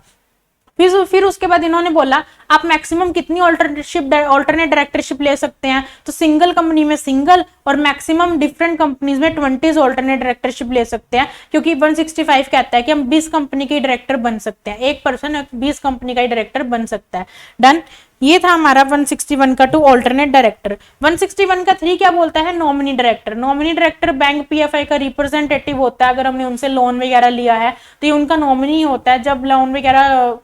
फिर उसके बाद इन्होंने बोला आप मैक्सिमम कितनी ऑल्टरनेट डायरेक्टरशिप ले सकते हैं, तो सिंगल कंपनी में सिंगल, और मैक्सिमम डिफरेंट कंपनीज में 20 ऑल्टरनेट डायरेक्टरशिप ले सकते हैं, क्योंकि 165 कहता है कि हम 20 कंपनी के डायरेक्टर बन सकते हैं, एक पर्सन 20 कंपनी का डायरेक्टर बन सकता है। डन, ये था हमारा 161 का 2 ऑल्टरनेट डायरेक्टर। 161 का 3 क्या बोलता है, nominee director. Nominee director bank PFI का रिप्रेजेंटेटिव होता है, अगर हमने उनसे लोन वगैरह लिया है तो ये उनका नॉमिनी होता है। जब लोन वगैरह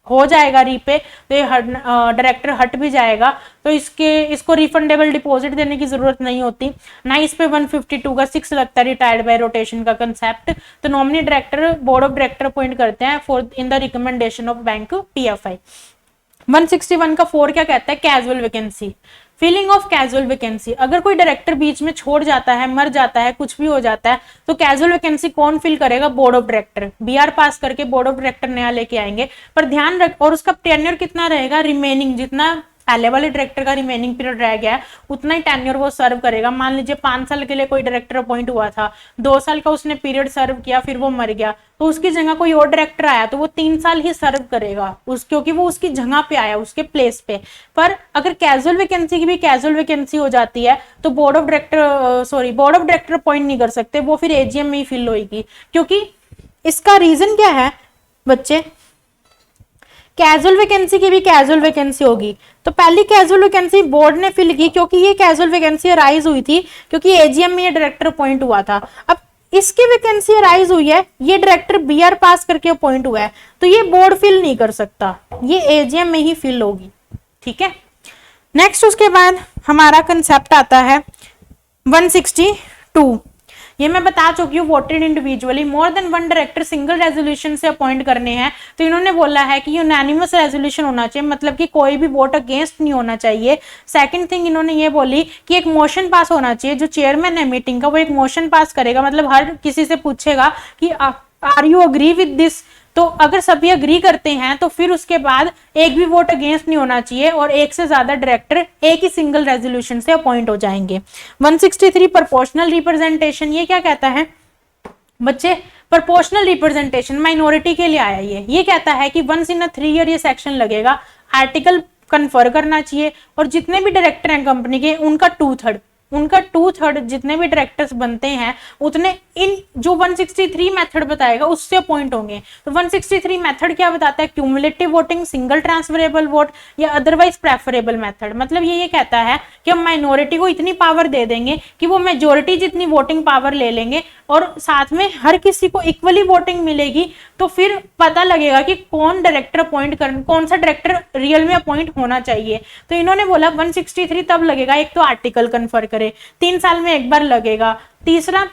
हो जाएगा रीपे तो ये डायरेक्टर हट भी जाएगा, तो इसको रिफंडेबल डिपॉजिट देने की जरूरत नहीं होती ना। इस पे 152 का 6 लगता है रिटायर्ड बाय रोटेशन का कंसेप्ट। तो nominee director board of director appoint करते हैं for in the recommendation of bank PFI। 161 का 4 क्या कहता है, casual vacancy, filling of casual vacancy. अगर कोई डायरेक्टर बीच में छोड़ जाता है, मर जाता है, कुछ भी हो जाता है, तो कैजुअल वैकेंसी कौन फिल करेगा, board of director. BR pass करके बोर्ड ऑफ डायरेक्टर नया लेके आएंगे। पर ध्यान रख, और उसका टेन्योर कितना रहेगा, रिमेनिंग जितना पहले वाले डायरेक्टर का रिमेनिंग पीरियड रह गया है उतना ही टेन्योर वो सर्व करेगा। मान लीजिए 5 साल के लिए कोई डायरेक्टर अपॉइंट हुआ था, 2 साल का उसने पीरियड सर्व किया, फिर वो मर गया, तो उसकी जगह कोई और डायरेक्टर आया तो वो 3 साल ही सर्व करेगा क्योंकि वो उसकी जगह पे आया, उसके प्लेस पे। पर अगर कैजुअल वैकेंसी की भी कैजुअल वैकेंसी हो जाती है तो बोर्ड ऑफ डायरेक्टर अपॉइंट नहीं कर सकते, वो फिर AGM में ही फिल होगी। क्योंकि इसका रीजन क्या है बच्चे, कैजुअल वैकेंसी की भी कैजुअल वैकेंसी होगी, तो पहली कैजुअल वैकेंसी बोर्ड ने फिल की, क्योंकि ये कैजुअल वैकेंसी अराइज हुई थी क्योंकि AGM में ये डायरेक्टर अपॉइंट हुआ था। अब इसकी वैकेंसी अराइज हुई है, ये डायरेक्टर BR पास करके अपॉइंट हुआ है, तो ये बोर्ड फिल नहीं कर सकता, ये AGM में ही फिल होगी। ठीक है, नेक्स्ट उसके बाद हमारा कंसेप्ट आता है 162 ये मैं बता चुकी हूँ, voted individually, more than one director single resolution से अपॉइंट करने हैं। तो इन्होंने बोला है कि यूनानिमस रेजोल्यूशन होना चाहिए, मतलब कि कोई भी वोट अगेंस्ट नहीं होना चाहिए। सेकंड थिंग इन्होंने ये बोली कि एक मोशन पास होना चाहिए, जो चेयरमैन है मीटिंग का वो एक मोशन पास करेगा, मतलब हर किसी से पूछेगा कि are you agree with this, तो अगर सभी अग्री करते हैं तो फिर उसके बाद एक भी वोट अगेंस्ट नहीं होना चाहिए और एक से ज्यादा डायरेक्टर एक ही सिंगल रेजोल्यूशन से अपॉइंट हो जाएंगे। 163 प्रोपोर्शनल रिप्रेजेंटेशन, ये क्या कहता है बच्चे, प्रोपोर्शनल रिप्रेजेंटेशन माइनॉरिटी के लिए आया ये कहता है कि वंस इन 3 ईयर ये सेक्शन लगेगा, आर्टिकल कन्फर करना चाहिए और जितने भी डायरेक्टर हैं कंपनी के उनका 2/3 जितने भी डायरेक्टर्स बनते हैं उतने इन जो 163 मेथड बताएगा उससे अपॉइंट होंगे। तो 163 मेथड क्या बताता है, cumulative voting, single transferable vote या अदरवाइज प्रेफरेबल मेथड। मतलब ये कहता है कि हम माइनॉरिटी को इतनी पावर दे देंगे कि वो मेजोरिटी जितनी वोटिंग पावर ले लेंगे और साथ में हर किसी को इक्वली वोटिंग मिलेगी, तो फिर पता लगेगा कि कौन डायरेक्टर अपॉइंट कर, कौन सा डायरेक्टर रियल में अपॉइंट होना चाहिए। तो इन्होंने बोला 163 तब लगेगा, एक तो आर्टिकल कन्फर करे, 3 साल में एक बार लगेगा, तीसरा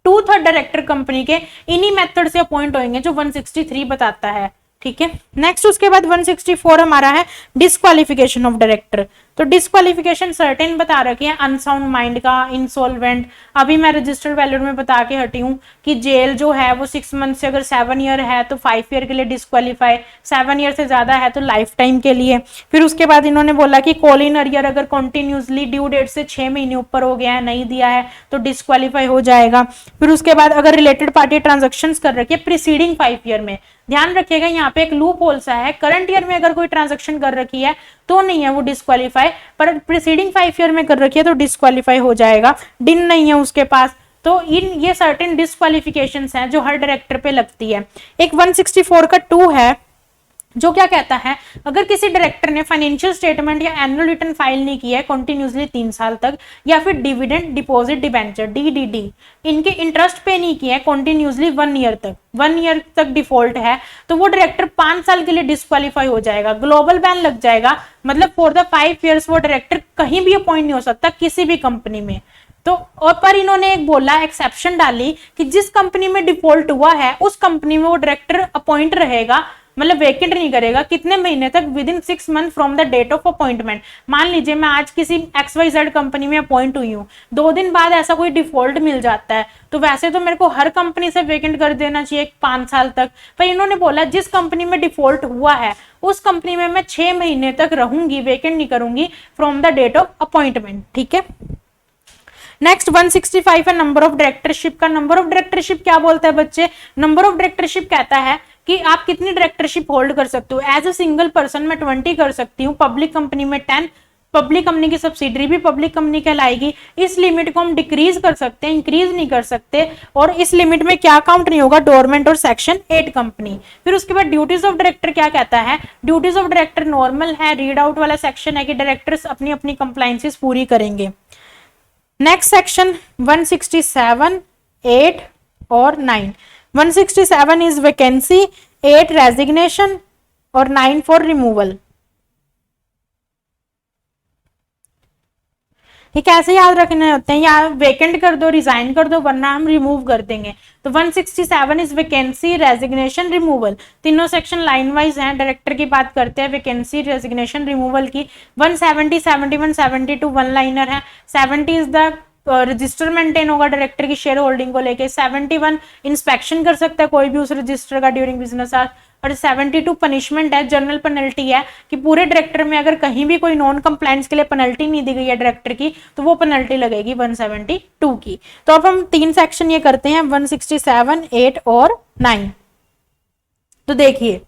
2/3 डायरेक्टर कंपनी के इन्हीं मेथड से अपॉइंट होंगे जो 163 बताता है। ठीक है, नेक्स्ट उसके बाद 164 हमारा है डिस्क्वालिफिकेशन ऑफ डायरेक्टर। तो डिस्क्वालिफिकेशन सर्टेन बता रखी है, अनसाउंड माइंड का, इंसॉल्वेंट, अभी मैं रजिस्टर्ड वैल्यू में बता के हटी हूँ कि जेल जो है वो 6 मंथ से अगर 7 ईयर है तो 5 ईयर के लिए डिस्क्वालीफाई, 7 ईयर से ज्यादा है तो लाइफ टाइम के लिए। फिर उसके बाद इन्होंने बोला कि कॉल इन अरियर अगर कंटिन्यूसली ड्यू डेट से 6 महीने ऊपर हो गया है, नहीं दिया है तो डिस्क्वालीफाई हो जाएगा। फिर उसके बाद अगर रिलेटेड पार्टी ट्रांजेक्शन कर रखी है प्रीसीडिंग 5 ईयर में, ध्यान रखिएगा यहाँ पे एक लूप होल सा है, करंट ईयर में अगर कोई ट्रांजैक्शन कर रखी है तो नहीं है वो डिस्क्वालीफाई, पर प्रीसीडिंग 5 ईयर में कर रखी है तो डिस्क्वालीफाई हो जाएगा, डिन नहीं है उसके पास। तो इन ये सर्टेन डिस्क्वालिफिकेशंस हैं जो हर डायरेक्टर पे लगती है। एक 164 का 2 है जो क्या कहता है, अगर किसी डायरेक्टर ने फाइनेंशियल स्टेटमेंट या एनुअल रिटर्न फाइल नहीं किया है कंटिन्यूसली 3 साल तक, या फिर डिविडेंड डिपॉजिट डिबेंचर डीडीडी इनके इंटरेस्ट पे नहीं किया है कंटिन्यूसली 1 ईयर तक डिफॉल्ट है, तो वो डायरेक्टर 5 साल के लिए डिस्क्वालीफाई हो जाएगा, ग्लोबल बैन लग जाएगा। मतलब फॉर द 5 ईयर्स वो डायरेक्टर कहीं भी अपॉइंट नहीं हो सकता किसी भी कंपनी में। तो और पर इन्होंने एक बोला, एक्सेप्शन डाली कि जिस कंपनी में डिफॉल्ट हुआ है उस कंपनी में वो डायरेक्टर अपॉइंट रहेगा, मतलब वेकेंट नहीं करेगा, कितने महीने तक, within 6 month from the date of appointment. मान लीजिए मैं आज किसी XYZ कंपनी में अपॉइंट हुई हूँ, 2 दिन बाद ऐसा कोई डिफॉल्ट मिल जाता है तो वैसे तो मेरे को हर कंपनी से वेकेंट कर देना चाहिए 5 साल तक, पर इन्होंने बोला जिस कंपनी में डिफॉल्ट हुआ है उस कंपनी में मैं 6 महीने तक रहूंगी, वेकेंट नहीं करूंगी from the date of appointment. ठीक है, नेक्स्ट 165 है नंबर ऑफ डायरेक्टरशिप का। नंबर ऑफ डायरेक्टरशिप क्या बोलता है बच्चे, नंबर ऑफ डायरेक्टरशिप कहता है कि आप कितनी डायरेक्टरशिप होल्ड कर सकते हो। एज ए सिंगल पर्सन मैं 20 कर सकती हूँ, पब्लिक कंपनी में 10, पब्लिक कंपनी की सब्सिडरी भी पब्लिक कंपनी कहलाएगी। इस लिमिट को हम डिक्रीज कर सकते हैं, इंक्रीज नहीं कर सकते, और इस लिमिट में क्या काउंट नहीं होगा, डोरमेंट और सेक्शन 8 कंपनी। फिर उसके बाद ड्यूटीज ऑफ डायरेक्टर क्या कहता है, ड्यूटीज ऑफ डायरेक्टर नॉर्मल है, रीड आउट वाला सेक्शन है कि डायरेक्टर्स अपनी अपनी कंप्लायंसेस पूरी करेंगे। नेक्स्ट सेक्शन 167, 8 और 9। 167 इज वैकेंसी, 8 रेजिग्नेशन और 9 फॉर रिमूवल। ये कैसे याद रखने होते हैं, या वेकेंट कर दो, रिजाइन कर दो, वरना हम रिमूव कर देंगे। तो 167 इज वैकेंसी, रेजिग्नेशन, रिमूवल, तीनों सेक्शन लाइन वाइज हैं। डायरेक्टर की बात करते हैं वैकेंसी, रेजिग्नेशन, रिमूवल की। 170, 71, 72 वन लाइनर है। 70 इज द रजिस्टर मेंटेन होगा डायरेक्टर की शेयर होल्डिंग को लेके। 71 इंस्पेक्शन कर सकता है कोई भी उस रजिस्टर का ड्यूरिंग बिजनेस आवर। और 72 पनिशमेंट है, जनरल पेनल्टी है कि पूरे डायरेक्टर में अगर कहीं भी कोई नॉन कंप्लायंस के लिए पेनल्टी नहीं दी गई है डायरेक्टर की तो वो पेनल्टी लगेगी 172 की। तो अब हम 3 सेक्शन ये करते हैं, 167, 8 और 9। तो देखिए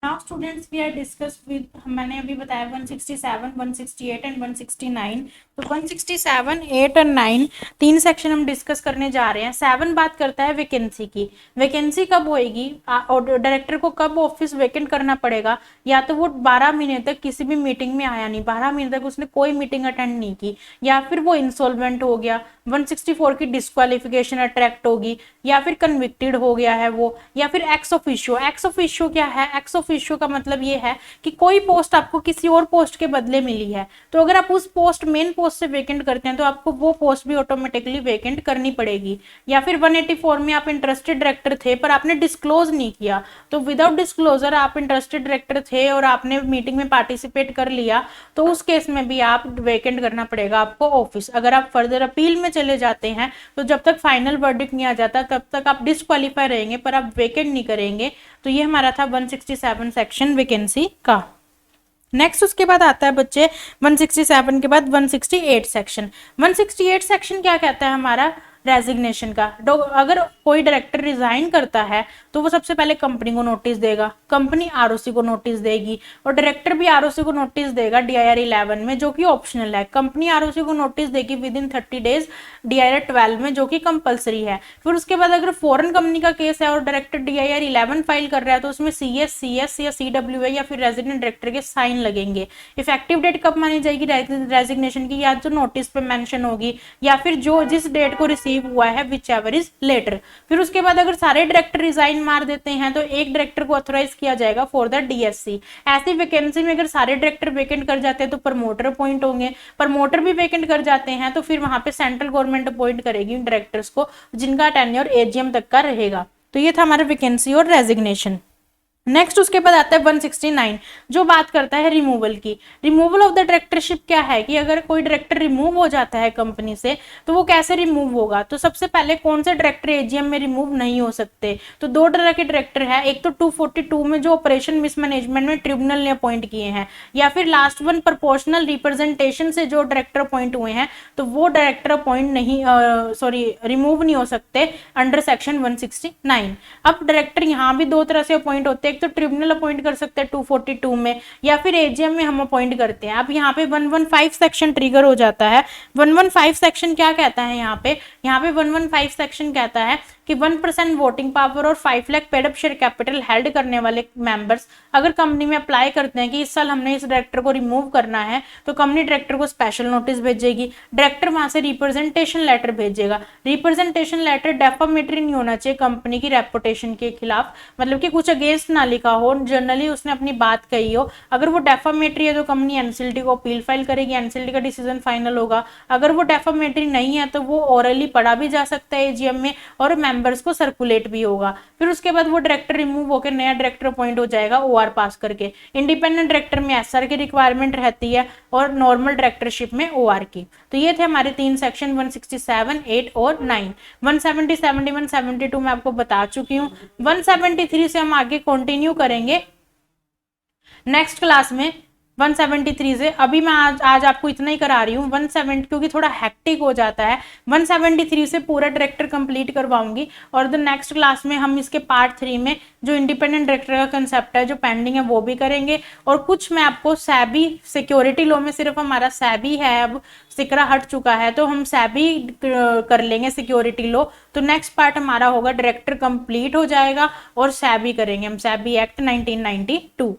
now students we are discuss with, मैंने अभी बताया 167, 168 एंड 169। तो 167, 8 और 9 3 सेक्शन हम डिस्कस करने जा रहे हैं। 7 बात करता है वैकेंसी की। वैकेंसी कब होएगी और डायरेक्टर को कब ऑफिस वैकेंट करना पड़ेगा, या तो वो 12 महीने तक किसी भी मीटिंग में आया नहीं, 12 महीने तक उसने कोई मीटिंग अटेंड नहीं की, या फिर वो इंसॉल्वेंट हो गया, 164 की डिस्क्वालिफिकेशन अट्रैक्ट होगी, या फिर कन्विक्टेड हो गया है वो, या फिर एक्स ऑफिशियो। एक्स ऑफिशियो क्या है, एक्स ऑफिशियो का मतलब ये है कि कोई पोस्ट आपको किसी और पोस्ट के बदले मिली है, तो अगर आप उस पोस्ट मेन पोस्ट पोस्ट से वेकेंट करते हैं तो आपको वो पोस्ट भी ऑटोमेटिकली वेकेंट करनी पड़ेगी। या फिर 184 में आप इंटरेस्टेड डायरेक्टर थे पर आपने डिस्क्लोज नहीं किया, तो विदाउट डिस्क्लोजर आप इंटरेस्टेड डायरेक्टर थे और आपने मीटिंग में पार्टिसिपेट कर लिया, तो उस केस में भी आप वेकेंट करना पड़ेगा आपको ऑफिस। अगर आप फर्दर अपील में चले जाते हैं तो जब तक फाइनल वर्डिक्ट नहीं आ जाता तब तक आप डिस्क्वालीफाई रहेंगे पर आप वेकेंट नहीं करेंगे। तो ये हमारा था 167 सेक्शन वैकेंसी का। नेक्स्ट उसके बाद आता है बच्चे 167 के बाद 168 सेक्शन। 168 सेक्शन क्या कहता है हमारा, रेजिग्नेशन का। अगर कोई डायरेक्टर रिजाइन करता है तो वो सबसे पहले कंपनी को नोटिस देगा, कंपनी आरओसी को नोटिस देगी और डायरेक्टर भी आरओसी को नोटिस देगा DIR 11 में, जो कि ऑप्शनल है। कंपनी आरओसी को नोटिस देगी विद इन 30 डेज DIR 12 में, जो कि कंपलसरी है। फिर उसके बाद अगर फॉरेन कंपनी का केस है और डायरेक्टर DIR 11 फाइल कर रहा है तो उसमें CS या CWA या फिर रेजिडेंट डायरेक्टर के साइन लगेंगे। इफेक्टिव डेट कब मानी जाएगी रेजिग्नेशन की, या जो नोटिस पे मेंशन होगी या फिर जो जिस डेट को रिसीव हुआ है विच एवर इज लेटर। फिर उसके बाद अगर सारे डायरेक्टर रिजाइन मार देते हैं तो एक डायरेक्टर को ऑथराइज किया जाएगा फॉर द DSC। ऐसी वैकेंसी में अगर सारे डायरेक्टर वेकेंट कर जाते हैं तो प्रमोटर अपॉइंट होंगे, प्रमोटर भी वेकेंट कर जाते हैं तो फिर वहां पे सेंट्रल गवर्नमेंट अपॉइंट करेगी डायरेक्टर्स को जिनका टेन्योर AGM तक का रहेगा। तो ये था हमारा वैकेंसी और रेजिग्नेशन। नेक्स्ट उसके बाद आता है 169 जो बात करता है रिमूवल की। रिमूवल ऑफ द डायरेक्टरशिप क्या है कि अगर कोई डायरेक्टर रिमूव हो जाता है कंपनी से तो वो कैसे रिमूव होगा। तो सबसे पहले कौन से डायरेक्टर AGM में रिमूव नहीं हो सकते, तो दो तरह के डायरेक्टर है। एक तो 242 में जो ऑपरेशन मिसमैनेजमेंट में ट्रिब्यूनल ने अपॉइंट किए हैं, या फिर लास्ट वन प्रोपोर्शनल रिप्रेजेंटेशन से जो डायरेक्टर अपॉइंट हुए हैं तो वो डायरेक्टर अपॉइंट नहीं रिमूव नहीं हो सकते अंडर सेक्शन 169। अब डायरेक्टर यहाँ भी दो तरह से अपॉइंट होते हैं, एक तो ट्रिब्यूनल अपॉइंट कर सकते हैं 242 में, या फिर AGM में हम अपॉइंट करते हैं। अब यहाँ पे 115 सेक्शन ट्रिगर हो जाता है। 115 सेक्शन क्या कहता है यहाँ पे 115 सेक्शन कहता है कि 1% वोटिंग पावर और 5 lakh paid up share capital held करने वाले मेंबर्स अगर कंपनी में अप्लाई करते हैं कि इस साल हमने इस डायरेक्टर को रिमूव करना है, तो कंपनी डायरेक्टर को स्पेशल नोटिस भेजेगी। डायरेक्टर वहां से रिप्रेजेंटेशन लेटर भेजेगा। रिप्रेजेंटेशन लेटर डेफामेटरी नहीं होना चाहिए कंपनी की रेपुटेशन के खिलाफ, मतलब कि कुछ अगेंस्ट ना लिखा हो, जनरली उसने अपनी बात कही हो। अगर वो डेफामेटरी है तो कंपनी NCLT को अपील फाइल करेगी, NCLT का डिसीजन फाइनल होगा। अगर वो डेफामेटरी नहीं है तो वो ओरली पढ़ा भी जा सकता है AGM में और मेंबर्स को सर्कुलेट भी होगा। फिर उसके बाद वो डायरेक्टर रिमूव होकर नया डायरेक्टर अपॉइंट हो जाएगा OR पास करके। इंडिपेंडेंट डायरेक्टर में SR की रिक्वायरमेंट रहती है और नॉर्मल डायरेक्टरशिप में OR की। तो ये थे हमारे तीन सेक्शन 167, 8 और 9। 170, 71, 72 मैं आपको बता चुकी हूँ। 173 से हम आगे कंटिन्यू करेंगे नेक्स्ट क्लास में। 173 से अभी मैं आज आपको इतना ही करा रही हूँ। 170 क्योंकि थोड़ा हेक्टिक हो जाता है, 173 से पूरा डायरेक्टर कंप्लीट करवाऊंगी और द नेक्स्ट क्लास में हम इसके पार्ट 3 में जो इंडिपेंडेंट डायरेक्टर का कंसेप्ट है जो पेंडिंग है वो भी करेंगे। और कुछ मैं आपको सैबी सिक्योरिटी लॉ में सिर्फ हमारा सैबी है, अब सिकरा हट चुका है तो हम सैबी कर लेंगे सिक्योरिटी लॉ। तो नेक्स्ट पार्ट हमारा होगा डायरेक्टर कंप्लीट हो जाएगा और सैबी करेंगे हम, सैबी एक्ट 1992।